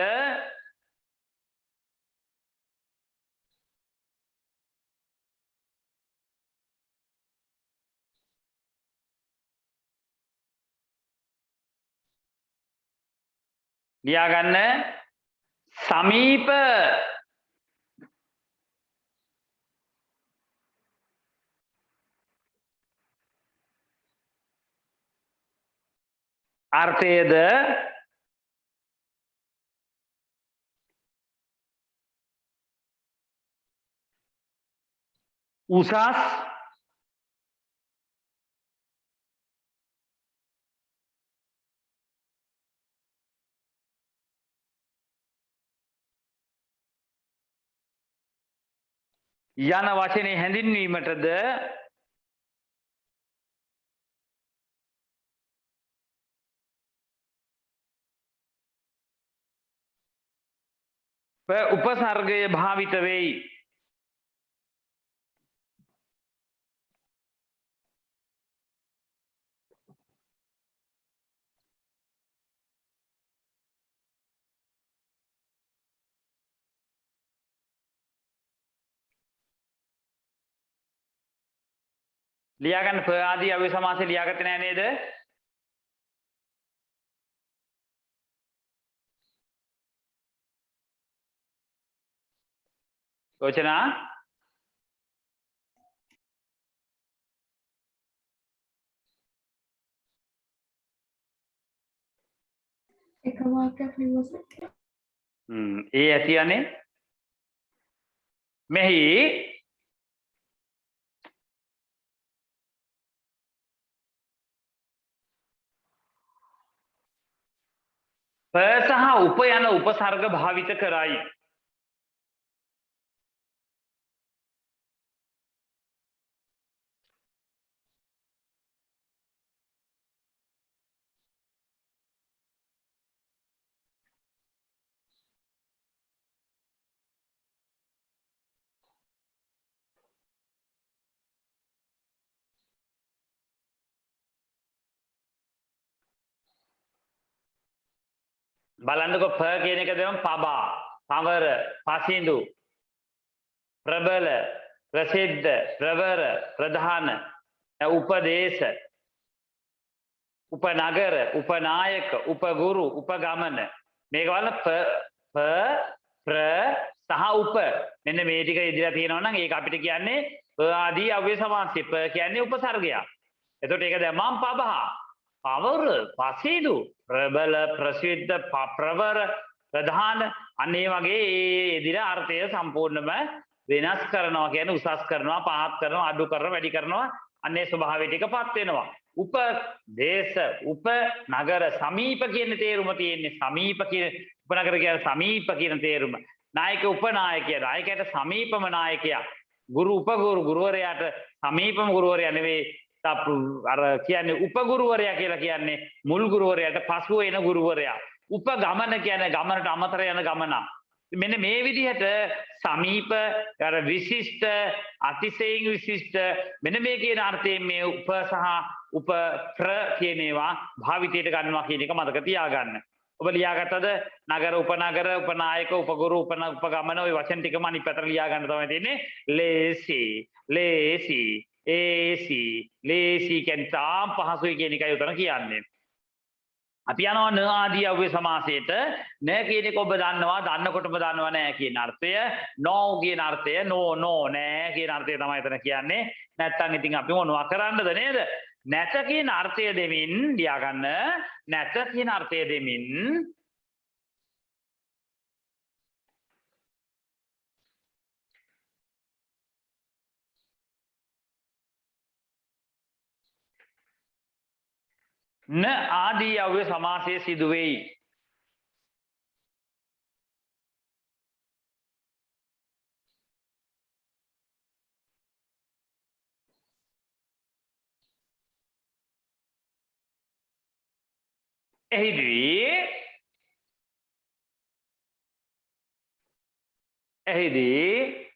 ලියා ගන්න සමීප අර්ථයද උසස් යන වචනේ හැඳින්වීමටද උපසර්ගය භාවිත වෙයි ලියා ගන්න ආදී අව්‍ය සමාසය ලියාගත්තේ නෑ නේද රචනා එක වාක්‍යයක් ලියුවොත් ඒ ඇතියනේ මෙහි ප සහ උප යන උපසර්ග භාවිත කරයි බලන්නකො ප කියන එක දෙම පබා පවර පසිඳු ප්‍රබල ප්‍රසිද්ධ ප්‍රවර ප්‍රධාන උපදේශ උපනගර උපනායක උපගුරු උපගමන මේක බලන්න ප ප්‍ර සහ උප මෙන්න මේ ටික ඉදිරියට තියෙනවා නම් ඒක අපිට කියන්නේ ප ආදී අව්‍ය සමාසය ප කියන්නේ උපසර්ගයක් එතකොට ඒක දැම්මම පබහ පවර පසිඳු ප්‍රබල ප්‍රසිද්ධ ප්‍රවර ප්‍රධාන අනේ වගේ ඒ එදින අර්ථය සම්පූර්ණම වෙනස් කරනවා කියන්නේ උසස් කරනවා පහත් කරනවා අඩු කරනවා වැඩි කරනවා අනේ ස්වභාවයට එකපත් වෙනවා උපදේශ උපනගර සමීප කියන තේරුම තියෙන්නේ සමීප කියන උපනගර කියන්නේ සමීප කියන තේරුම නායක උපනායකයා නායකයට සමීපම නායකයා ගුරු උපගුරු ගුරුවරයාට සමීපම ගුරුවරයා නෙවෙයි අර කියන්නේ උපගුරුවරයා කියලා කියන්නේ මුල් ගුරුවරයාට පසුව එන ගුරුවරයා. උපගමන කියන්නේ ගමනට අමතර යන ගමන. මෙන්න මේ විදිහට සමීප අර විශිෂ්ට අතිශයින් විශිෂ්ට මෙන්න මේ කියන අර්ථයෙන් මේ උප සහ උප ප්‍ර කියන ඒවා භාවිතයට ගන්නවා කියන එක මතක තියාගන්න. ඔබ ලියාගත්තද නගර උපනගර උපනායක උපගුරු උපගමන ওই වචන ටිකම අනිත් පැත්තට ලියා ගන්න තමයි තියෙන්නේ. ලේසි ලේසි ඒසි ලේසි කියන්නේ තාම පහසුයි කියන එකයි උතන කියන්නේ. අපි යනවා න ආදී අව්‍ය සමාසයට න කියන එක ඔබ දන්නවා දන්නකොටම දන්නවා නෑ කියන අර්ථය නෝ කියන අර්ථය නෝ නෑ කියන අර්ථය තමයි එතන කියන්නේ. නැත්තම් ඉතින් අපි මොනවා කරන්නද නේද? නැත කියන අර්ථය දෙමින් ලියා ගන්න. නැත කියන අර්ථය දෙමින් න ආදී අව්‍ය සමාසයේ සිදු වෙයි. එහිදී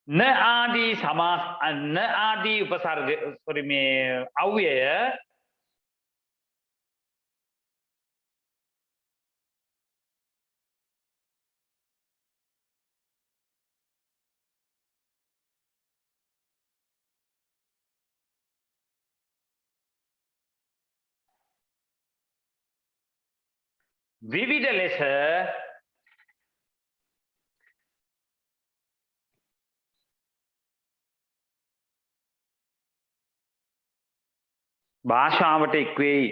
න ආදී සමාස න ආදී උපසර්ග සොරි මේ අව්‍යය විවිධ ලෙස භාෂාවට එක් වෙයි.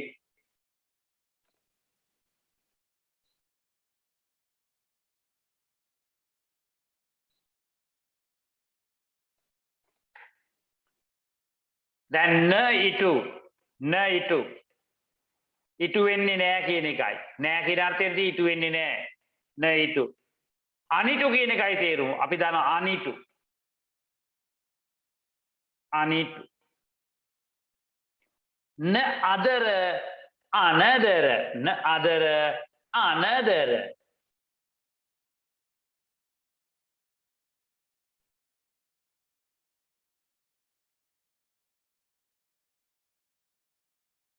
දැන් න ඉටු ඉටු වෙන්නේ නෑ කියන එකයි. නෑ කියන අර්ථයේදී ඉටු වෙන්නේ නෑ. න ඉටු. අනිටු කියන එකයි තේරුම. අපි දන්නවා අනිටු. න අදර අනදර න අදර අනදර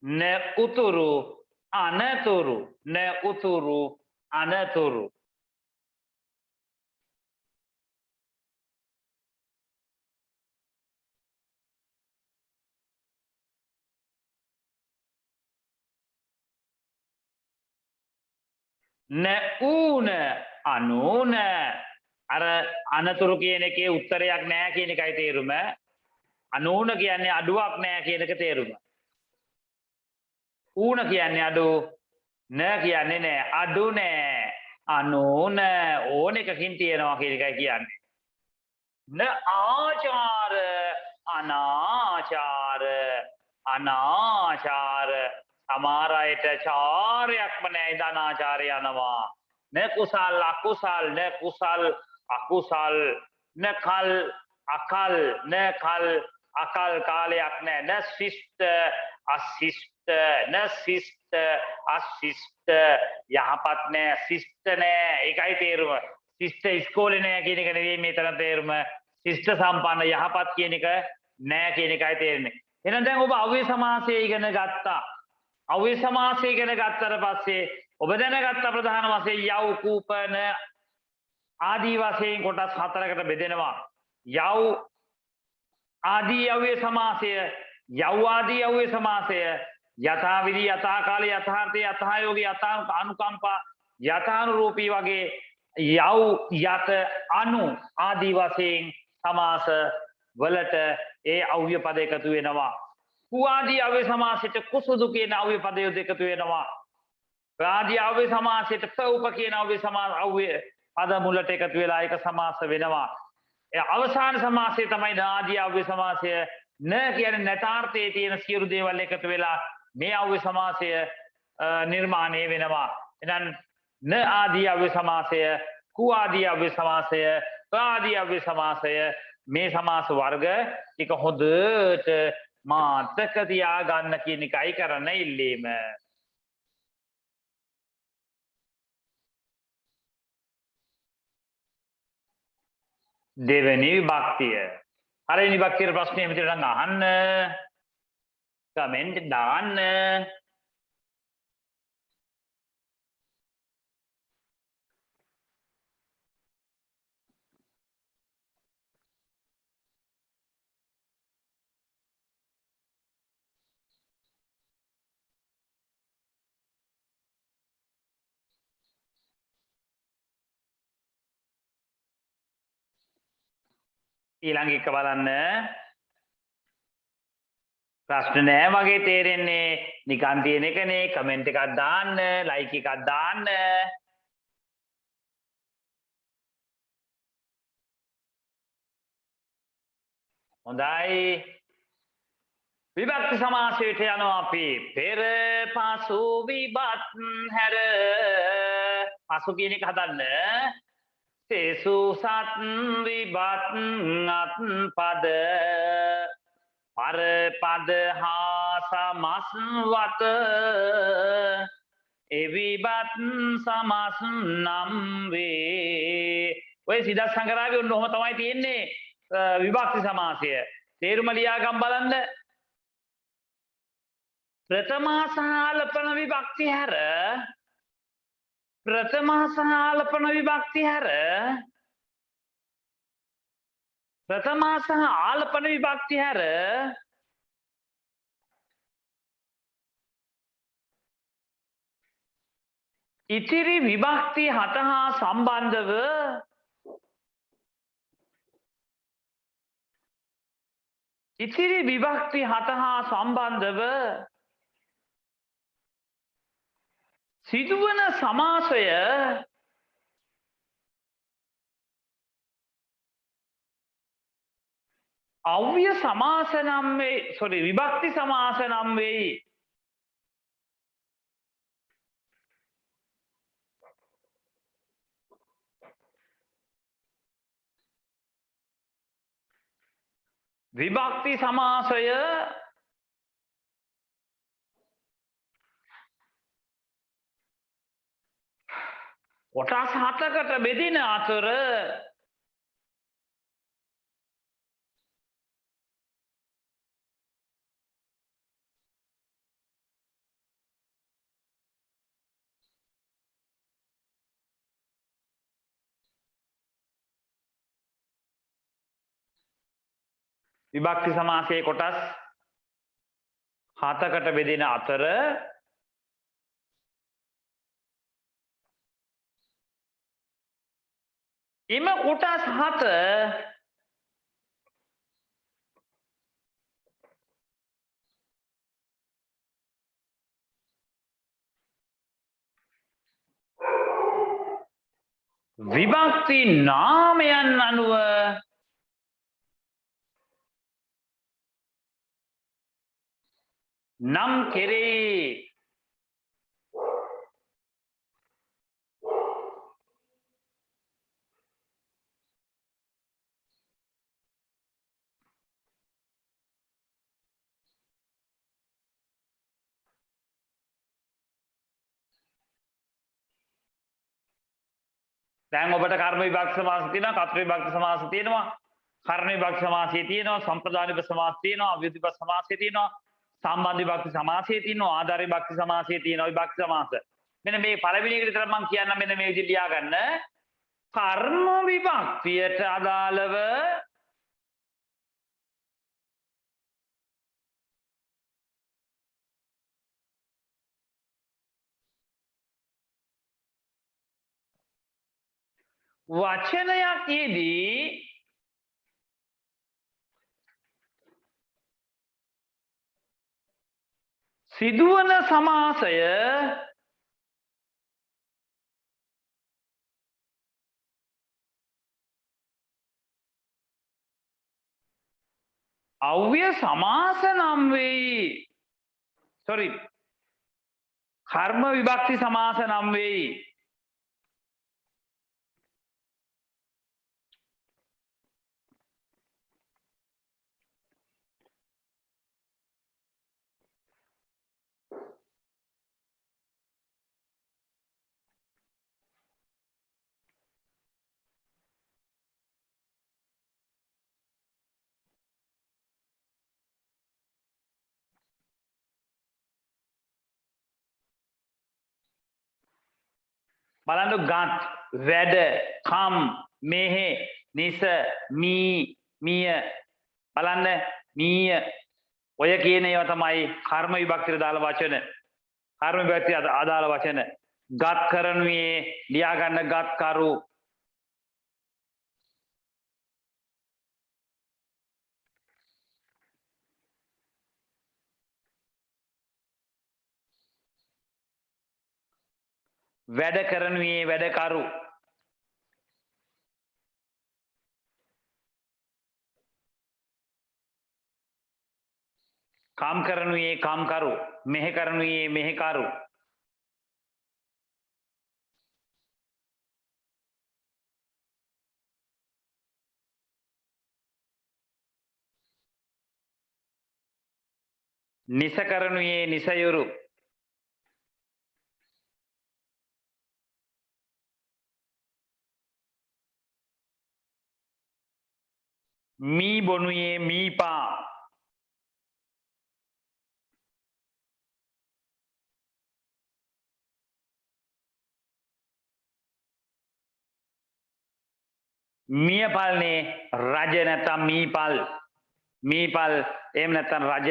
න උතුරු අනතුරු න උතුරු අනතුරු න ඌන අනූන අර අනතුරු කියන එකේ උත්තරයක් නෑ කියන එකයි තේරුම. අනූන කියන්නේ අඩුවක් නෑ කියන එක තේරුම. ඌන කියන්නේ අඩු න කියන්නේ නෑ අඩු නෑ අනූන ඕන එකකින් තියෙනවා කියන එකයි කියන්නේ. න ආචාර අනාචාර අනාචාර සමහර අයට චාරයක්ම නෑ ඉඳ අනාචාරය යනවා. න කුසල් අකුසල් න කුසල් අකුසල් න කල් අකල් න කල් අකල් කාලයක් නෑ. න ශිෂ්ට අශිෂ්ට න ශිෂ්ට අශිෂ්ට යහපත් නෑ ශිෂ්ට නෑ ඒකයි තේරුම. ශිෂ්ට ඉස්කෝලේ නෑ කියන එක නෙවෙයි මෙතන තේරුම. ශිෂ්ට සම්පන්න යහපත් කියන එක නෑ කියන එකයි තේරෙන්නේ. එහෙනම් දැන් ඔබ අව්‍ය සමාසය ඉගෙන ගත්තා. අව්‍ය සමාසය ඉගෙන ගත්තට පස්සේ ඔබ දැනගත්ත ප්‍රධාන වශයෙන් යව් කූපන ආදී වශයෙන් කොටස් 4කට බෙදෙනවා. යව් ආදී අව්‍ය සමාසය යව් ආදී අව්‍ය සමාසය යථා විධි යථා කාල යථාර්ථය යථා යෝගී යථා අනුකම්පා යථානුරූපී වගේ යව් යත අනු ආදී වශයෙන් සමාස වලට ඒ අව්‍ය පද එකතු වෙනවා. කු ආදී අව්‍ය සමාසයට කුසුදු කියන අව්‍ය පද එකතු වෙනවා. ආදී අව්‍ය සමාසයට ප්‍රඋප කියන අව්‍ය පද මුලට එකතු වෙලා ඒක සමාස වෙනවා. අවසාන සමාසය තමයි ආදී අව්‍ය සමාසය න කියන්නේ නැතාර්ථයේ තියෙන සියලු දේවල් එකතු වෙලා මේ අව්‍ය සමාසය නිර්මාණය වෙනවා. එහෙනම් න ආදී අව්‍ය සමාසය, කු ආදී අව්‍ය සමාසය, ක ආදී අව්‍ය සමාසය මේ සමාස වර්ග ටික හොඳට මතක තියාගන්න කියන එකයි කරන්න ඉල්ලීම. දෙවෙනි විභක්තිය. හරියනි විභක්තියේ ප්‍රශ්නේ මෙතන නම් අහන්න. කමෙන්ට් දාන්න. ඊළඟ එක බලන්න. ප්‍රශ්න නෑ වගේ තේරෙන්නේ. නිකන් තියෙන එකනේ. කමෙන්ට් එකක් දාන්න, ලයික් එකක් දාන්න. හොඳයි. විභක්ති සමාසයට යනවා අපි. පෙර පසු විභත් හැර. පසු කියන එක හදන්න. සේසු සත් විභත් අත් පද පර පද හා සමස් වත එවිභත් සමස් නම් වේ. ඔය සිදස් සංගරාවේ ඔන්න ඔහම තමයි තියෙන්නේ විභක්ති සමාසය. තේරුම ලියාගම් බලන්න. ප්‍රථමා සාලපන විභක්ති හැර ප්‍රථමා සාලපන විභක්ති හැර ප්‍රථමා සහ ආලපන විභක්ති හැර ඉතිරි විභක්ති හත හා සම්බන්ධව ඉතිරි විභක්ති හත හා සම්බන්ධව සිදුවන සමාසය අව්‍ය සමාස නම් වෙයි. විභක්ති සමාස නම් වෙයි. විභක්ති සමාසය කොටස් හතකට බෙදෙන අතර විභක්ති සමාසයේ කොටස් හතකට බෙදෙන අතර එම කොටස් හත විභක්ති නාමයන් අනුව නම් කෙරේ. දැන් ඔබට කර්ම විභක්ති සමාස තියෙනවා, කතර විභක්ති සමාස තියෙනවා, කර්ණ විභක්ති සමාසය තියෙනවා, සම්ප්‍රදාන විභක්ති සමාස තියෙනවා, අව්‍යුත් විභක්ති සමාසය තියෙනවා, සම්බන්ධ විභක්ති සමාසය තියෙනවා, ආධාර විභක්ති සමාසය තියෙනවා, විභක්ති සමාස. මෙන්න මේ පළවෙනි එකට විතර මම කියන්නම් මෙන්න මේ විදිහට ලියා ගන්න. කර්ම විභක්තියට අදාළව වචනයක් යෙදී සිදුවන සමාසය අව්‍ය සමාස නම් වෙයි. sorry. කර්ම විභක්ති සමාස නම් වෙයි. බලන්න ගත් වැඩ කම් මෙහෙ නිස මී මිය බලන්න මීය ඔය කියන ඒවා තමයි කර්ම විභක්තියට දාලා වචන කර්ම විභක්තියට අදාළ වචන ගත් කරනුයේ ලියා ගන්න ගත් කරු වැඩ කරනුයේ වැඩකරු කම් කරනුයේ කම්කරු මෙහෙ කරනුයේ මෙහෙකරු නිස කරනුයේ නිසයුරු මී බොනුයේ මීපා මිය පල්නේ රජ නැත්තම් මීපල් මීපල් එහෙම නැත්තම් රජ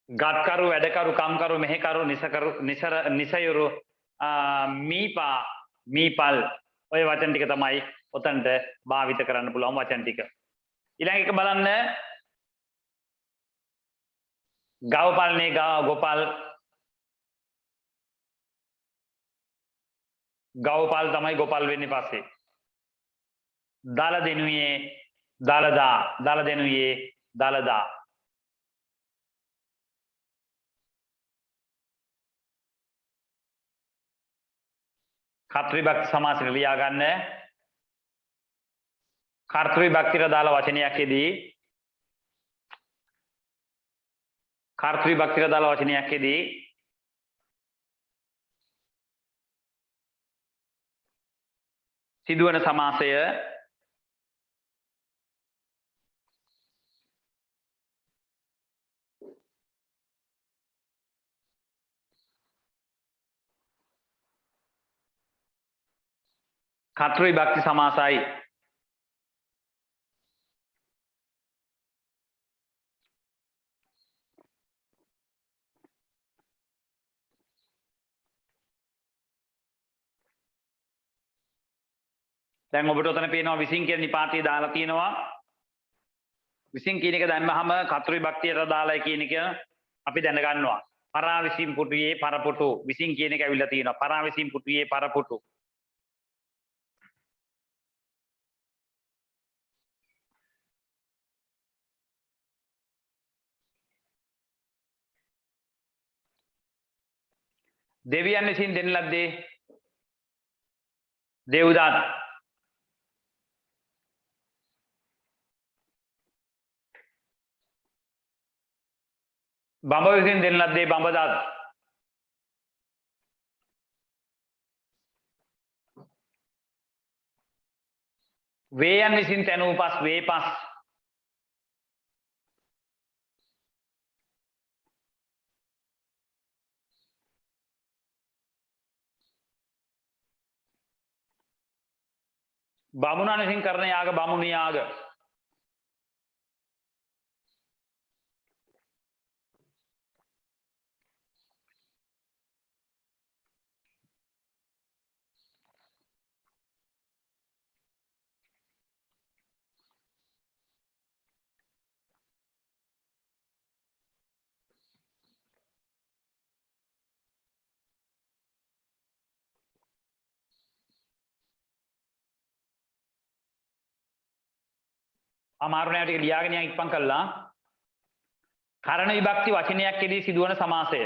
ගත්කරු වැඩකරු කම්කරු මෙහෙකරු නිසකරු නිසයුරු මීපා මීපල් ඔය වචන ටික තමයි ඔතනට භාවිත කරන්න පුළුවන් වචන ටික ඊළඟ එක බලන්න ගවපල්නේ ගොපල් ගවපල් තමයි ගොපල් වෙන්නේ පස්සේ දල දෙනුයේ දලදා දල දෙනුයේ දලදා කර්තෘ සමාසයට ලියා ගන්න කර්තෘ විභක්තියට දාලා වචනයක්ෙදී කර්තෘ විභක්තියට දාලා වචනයක්ෙදී සිදුවන සමාසය කර්තෘ විභක්ති සමාසයි දැන් ඔබට උතන පේනවා විසින් කියන නිපාතය දාලා තියෙනවා විසින් කියන එක දැම්මහම කර්තෘ විභක්තියට දාලා කියන එක අපි දැන ගන්නවා පරා විසින් පුටුයේ පරපුටු විසින් කියන එක ඇවිල්ලා තියෙනවා පරා විසින් පුටුයේ පරපුටු දෙවියන් විසින් දෙන ලද්දේ දෙව්දත් බඹ විසින් දෙන ලද්දේ බඹදත් වේයන් විසින් තැනූ පස් වේපස් බමුණන් විසින් කරන යාග බමුණු යාග අමාරු නෑ ටික ලියාගෙන යන්න ඉක්මන් කළා. කරණ විභක්ති වචනයක්ෙදී සිදුවන සමාසය.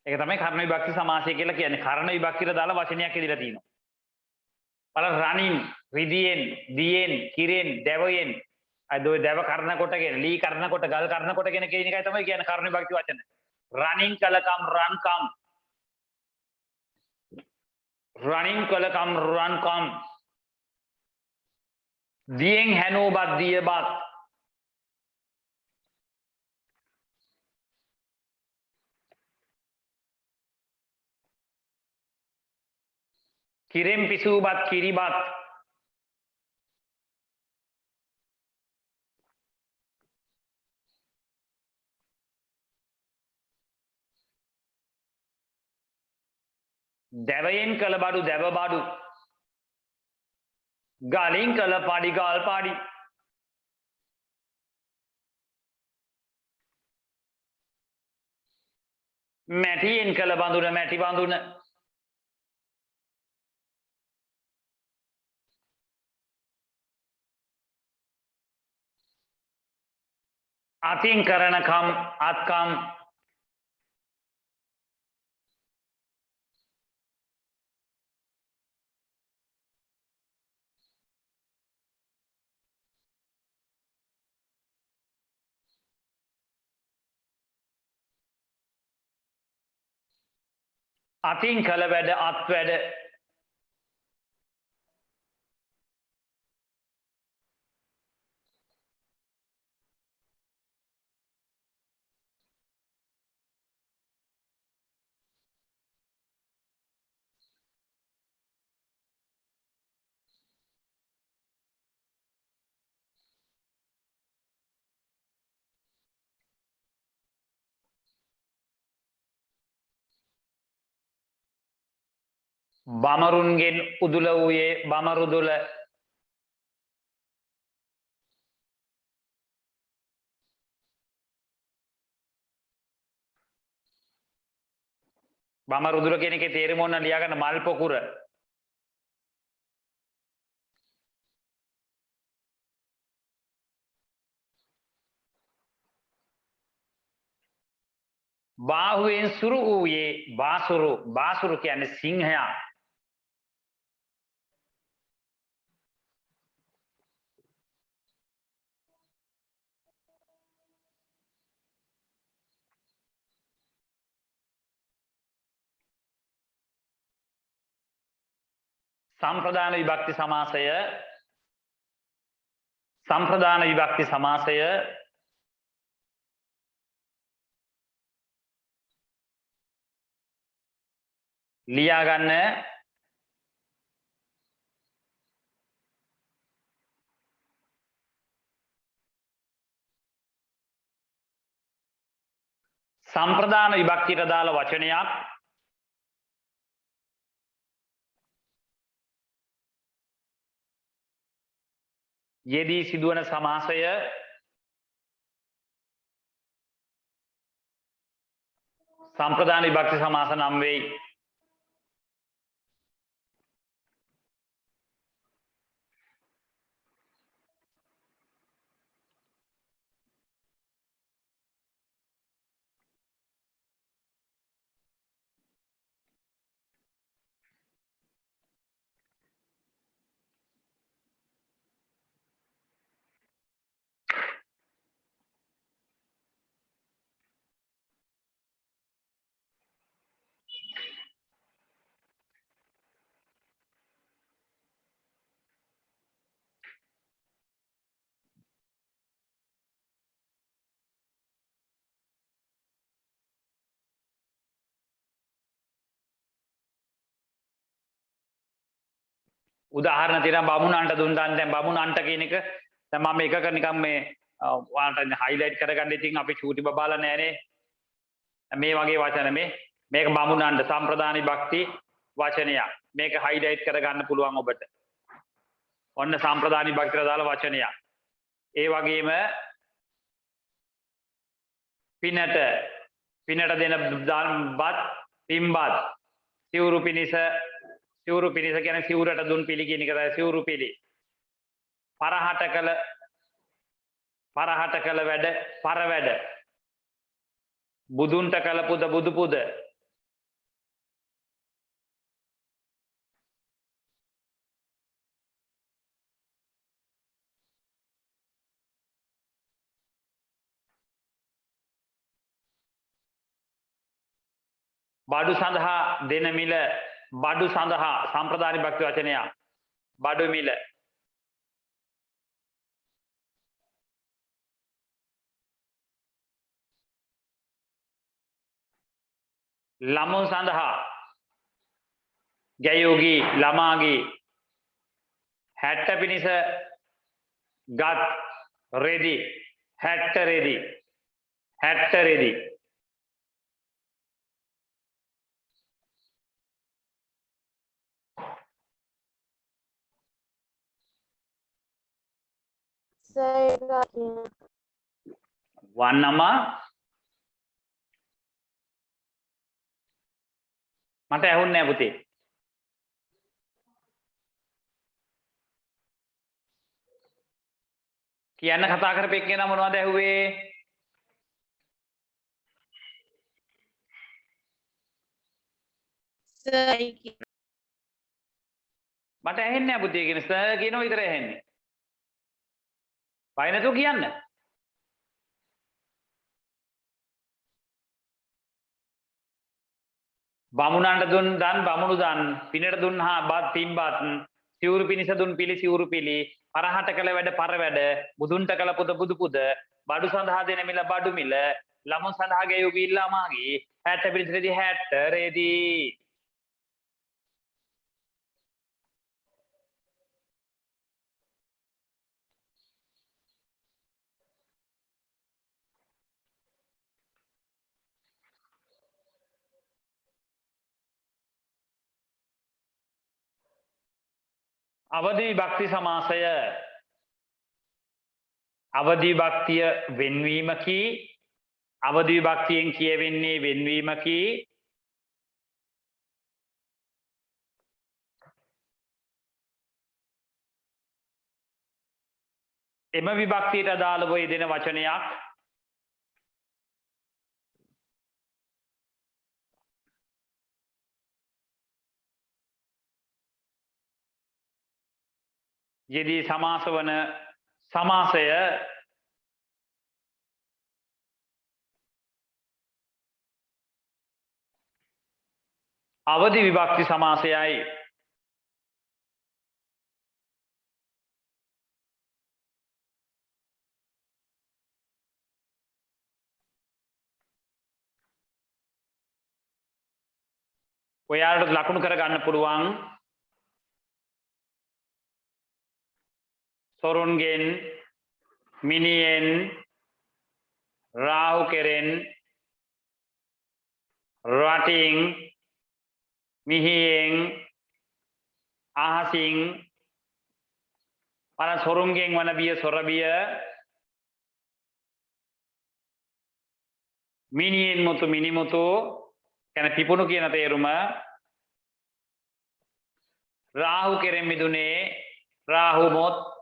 ඒක තමයි කර්ණ විභක්ති සමාසය කියලා කියන්නේ. කර්ණ විභක්තියට දාලා වචනයක් ඉදලා තියෙනවා. බලන්න රණින්, රිදියෙන්, දියෙන්, කිරෙන්, දැවයෙන් අද ඔය දැව කර්ණ කොටගෙන, ලී කර්ණ කොට, ගල් කර්ණ කොටගෙන කියන එකයි තමයි කියන්නේ කර්ණ විභක්ති වචන. රණින් කලකම් රන්කම්. රණින් කලකම් රන්කම්. දියෙන් හැනෝබත් දියබත්. කිරෙන් පිසූබත් කිරිබත්. දැවයෙන් කළ බඩු දැව බඩු. ගලින් කළ පඩි ගල් පඩි. මැටියෙන් කළ බඳුන මැටි බඳුන. අතින් කරනකම් අත්කම්. අතින් කළ වැඩ අත් වැඩ. බමරුන්ගෙන් උදුල වූයේ බමරුදුල. බමරුදුල කියන එකේ තේරුම ඕන ලියාගන්න මල් පොකුර. බාහුවෙන් සුරු වූයේ බාසුරු. බාසුරු කියන්නේ සිංහයා. සම්ප්‍රදාන විභක්ති සමාසය. සම්ප්‍රදාන විභක්ති සමාසය ලියාගන්න. සම්ප්‍රදාන විභක්තියට දාලා වචනයක් යෙදී සිදුවන සමාසය සම්ප්‍රදාන විභක්ති සමාස නම් වෙයි. උදාහරණ තියෙනවා බමුණන්ට දුන් දාන්න. දැන් බමුණන්ට කියන එක දැන් මම එකක නිකන් මේ ඔයාලට හයිලයිට් කරගන්න. ඉතින් අපි චූටි බබාලා නෑනේ. මේ වගේ වචන මේක බමුණන්ට සම්ප්‍රදාන විභක්ති වචනයක්. මේක හයිලයිට් කරගන්න පුළුවන් ඔබට. ඔන්න සම්ප්‍රදාන විභක්තියට දාලා වචනයක්. ඒ වගේම පිනට දෙන බත් පින්බත් සිවුරු පිනිස කියන්නේ සිවුරට දුන් පිළි කියන එක තමයි සිවුරු පිළි. පරහට කළ වැඩ පර වැඩ. බුදුන්ට කළ පුද බුදු පුද. බඩු සඳහා දෙන මිල බඩු සඳහා සම්ප්‍රදාන භක්ති වචනයක් බඩු මිල ළමුන් සඳහා ගැයෝගී ළමාගේ 60 පිණිස ගත් රෙදි 60 රෙදි වන්නම මට ඇහුන්නේ නැහැ පුතේ. කියන්න කතා කරපෙන්නේ නම් මොනවද ඇහුවේ? මට ඇහෙන්නේ නැහැ පුතේ කියන සර් කියනවා විතරයි ඇහෙන්නේ. බය නැතුව කියන්න. බමුණන්ට දුන් දන් බමුණු දන් පිනට දුන් බත් පින්බත් සිවුරු පිනිස දුන් පිළි සිවුරු පිළි පරහට කළ වැඩ පර වැඩ බුදුන්ට කළ පුද බුදු පුද බඩු සඳහා දෙන මිල බඩු මිල ළමුන් සඳහා ගැයූ ළමාගේ 60 පිරිසේදී 60 රෙදී අවදි විභක්ති සමාසය අවදි විභක්තිය වෙන්වීමකි අවදි විභක්තියෙන් කියවෙන්නේ වෙන්වීමකි එම විභක්තියට අදාළව යෙදෙන වචනයක් යෙදී සමාස වන සමාසය අවදි විභක්ති සමාසයයි. ඔයාලට ලකුණු කරගන්න පුළුවන් සොරුන්ගෙන් මිනියෙන් රාහු කෙරෙන් රටින් මිහියෙන් අහසින් අර සොරුන්ගෙන් වන බිය සොරබිය මිනියෙන් මුතු මිනිමුතු කියන පිපුණු කියන තේරුම රාහු කෙරෙන් මිදුනේ රාහු මොත්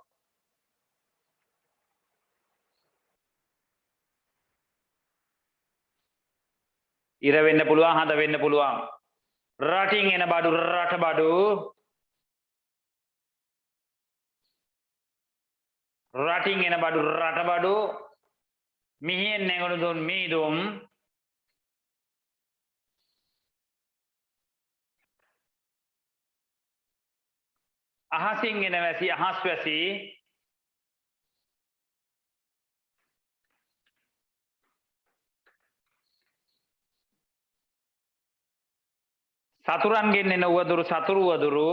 ඉර වෙන්න පුළුවන් හඳ වෙන්න පුළුවන් රටින් එන බඩු රට බඩු රටින් එන බඩු රට බඩු මිහියෙන් නැගුණු දුන් මීදුම් අහසින් එන වැසි අහස් වැසි සතුරන්ගෙන් එන උවදුරු සතුරු උවදුරු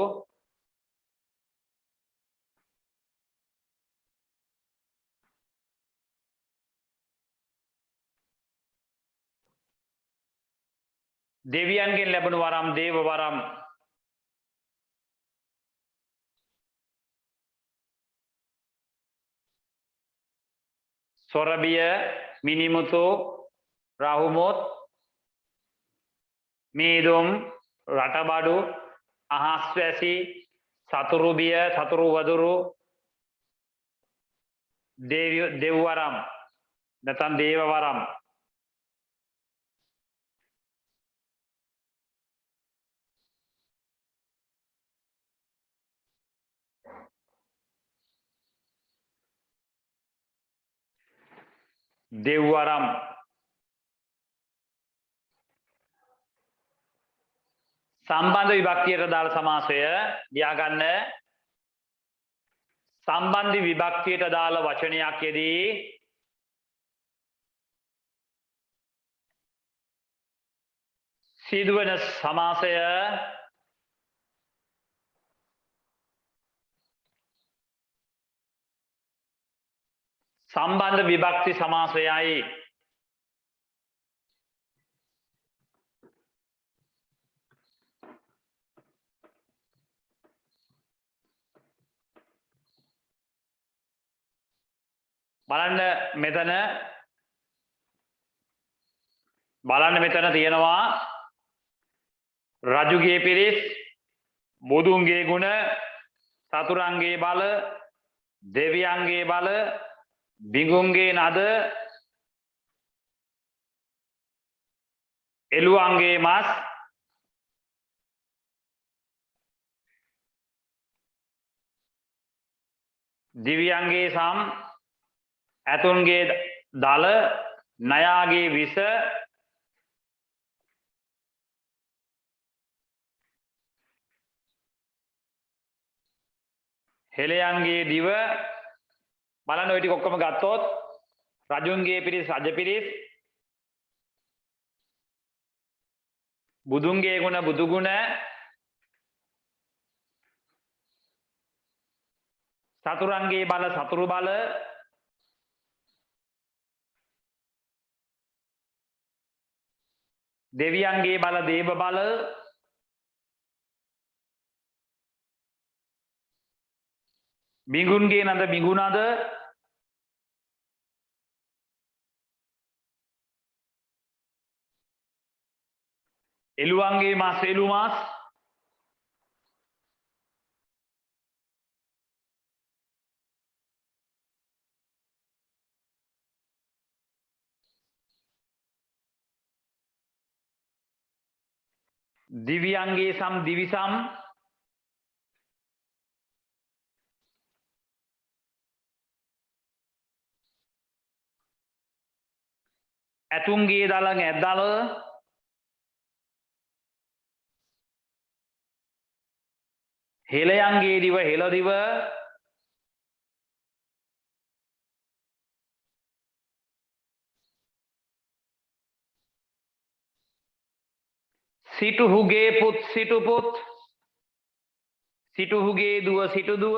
දෙවියන්ගෙන් ලැබුණු වරම් දේව වරම් සොරබිය, මිනිමුතු, රහුමුත්, මීදුම්, රටබඩු, අහස්වැසි, සතුරුබිය, සතුරු වදුරු, දෙව්වරම් නැත්නම් දේවවරම්. දෙව්වරම් සම්බන්ධ විභක්තියට දාලා සමාසය ලියාගන්න. සම්බන්ධ විභක්තියට දාලා වචනයක් යෙදී සිදුවන සමාසය සම්බන්ධ විභක්ති සමාසයයි. බලන්න මෙතන තියෙනවා රජුගේ පිරිස්, බුදුන්ගේ ගුණ, සතුරන්ගේ බල, දෙවියන්ගේ බල, බිඟුන්ගේ නද, එළුවන්ගේ මස්, දිව්‍යයන්ගේ සම්, ඇතුන්ගේ දල, නයාගේ විස, හෙළයන්ගේ දිව. බලන්න ඔය ටික ඔක්කොම ගත්තොත් රජුන්ගේ පිරිස් රජ පිරිස්, බුදුන්ගේ ගුණ බුදු ගුණ, සතුරන්ගේ බල සතුරු බල, දෙවියන්ගේ බල දේව බල, බිඟුන්ගේ නද බිඟුනද, එළුවන්ගේ මස් එළු මස්, දිව්‍යයන්ගේ සම් දිවිසම්, ඇතුන්ගේ දල ඇද්දල, හෙළයන්ගේ දිව හෙළදිව, සිටුහුගේ පුත් සිටුපුත්, සිටුහුගේ දුව සිටුදුව,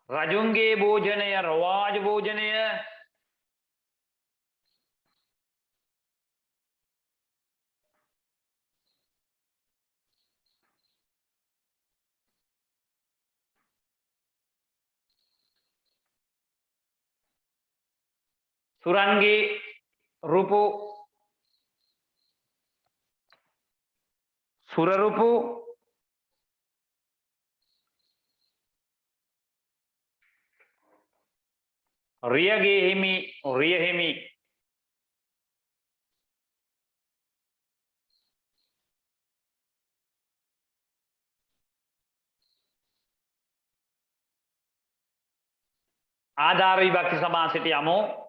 රජුන්ගේ භෝජනය රවාජ භෝජනය, සුරන්ගේ රුපු සුරරුපු, රියගේ හිමි රිය හිමි, ආධාර විභක්ති සමාසයට යමු.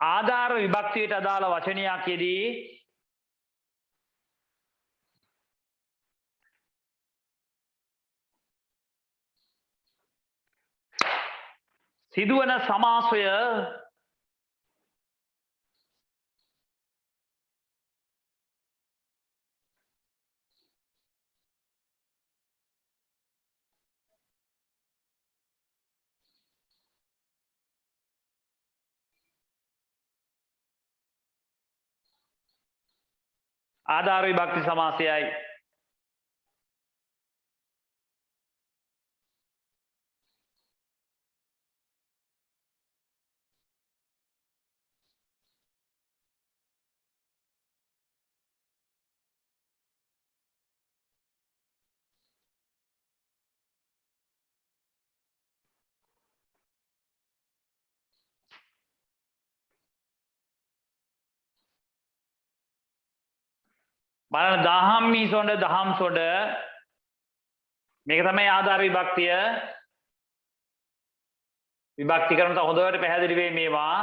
ආධාර විභක්තියට අදාළ වචනයක් යෙදී සිදුවන සමාසය ආධාර විභක්ති සමාසයයි. බලන්න දහම් මිසොඬ දහම් සොඬ මේක තමයි ආධාර විභක්තිය. විභක්ති කරනකොට හොඳට පැහැදිලි වෙයි මේවා.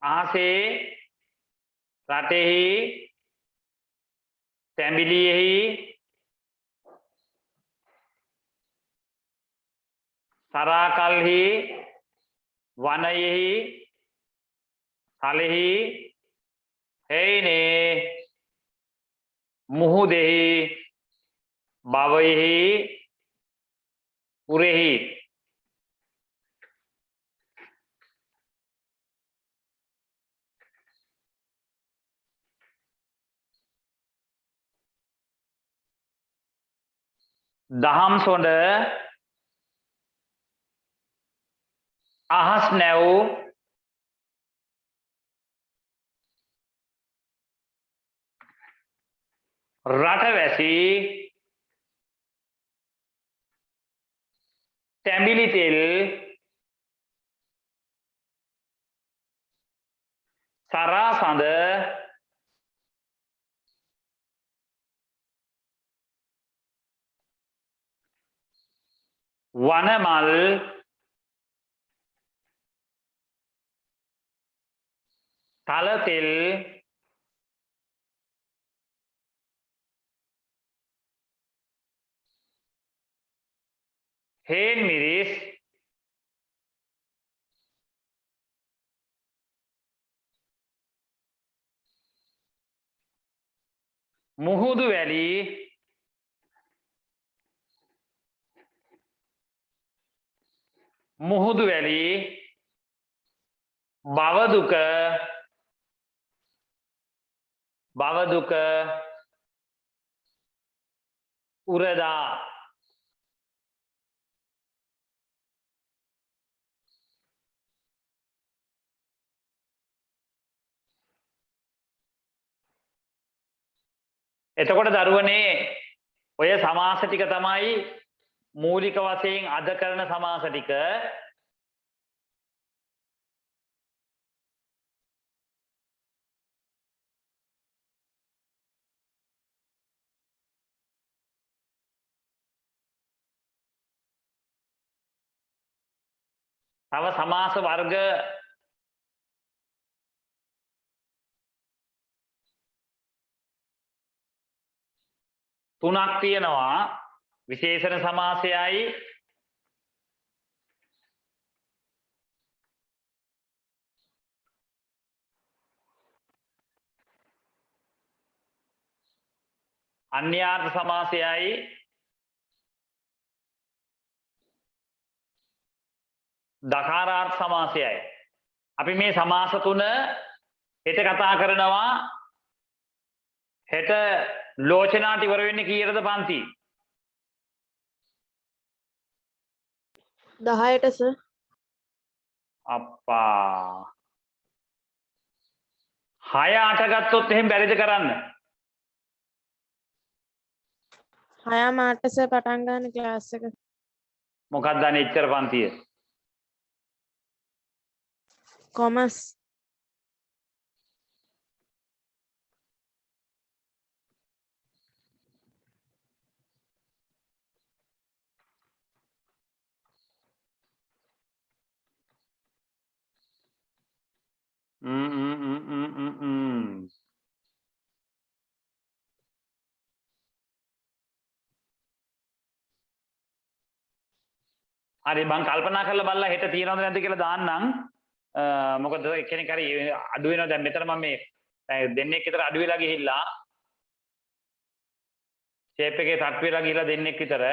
අහසේ රටෙහි තැඹිලියෙහි සරාකල්හි වනයෙහි තලෙහි හේනේ මුහුදෙහි භවයෙහි පුරෙහි දහම් සොඬ අහස් නැව් රටවැසි තැඹිලි තෙල් සරාසඳ වනමල් තල තෙල් හේන් මිරිස් මුහුදු වැලි භවදුක උරදා එතකොට දරුවනේ ඔය සමාස ටික තමයි මූලික වශයෙන් අද කරන සමාස ටික. තව සමාස වර්ග තුනක් තියෙනවා. විශේෂණ සමාසයයි අන්‍යාර්ථ සමාසයයි දකාරාර්ථ සමාසයයි. අපි මේ සමාස තුන හෙට කතා කරනවා. හෙට ලෝචනාට ඉවර වෙන්නේ කීයටද පන්ති? 10ට සර්. අප්පා 6 8 ගත්තොත් එහෙම බැරිද කරන්න? 6:08 සර් පටන් ගන්න ක්ලාස් එක. මොකක්ද අනේ එච්චර පන්තිය? කොමර්ස්. හරි මං කල්පනා කරලා බලලා හෙට තියනවද නැද්ද කියලා දාන්නම්. මොකද එක්කෙනෙක් හරි අඩු වෙනවා. දැන් මෙතන මම මේ දෙන්නෙක් විතර අඩු වෙලා ගිහිල්ලා ෂේප් එකේ තට් වෙලා ගිහිල්ලා දෙන්නෙක් විතර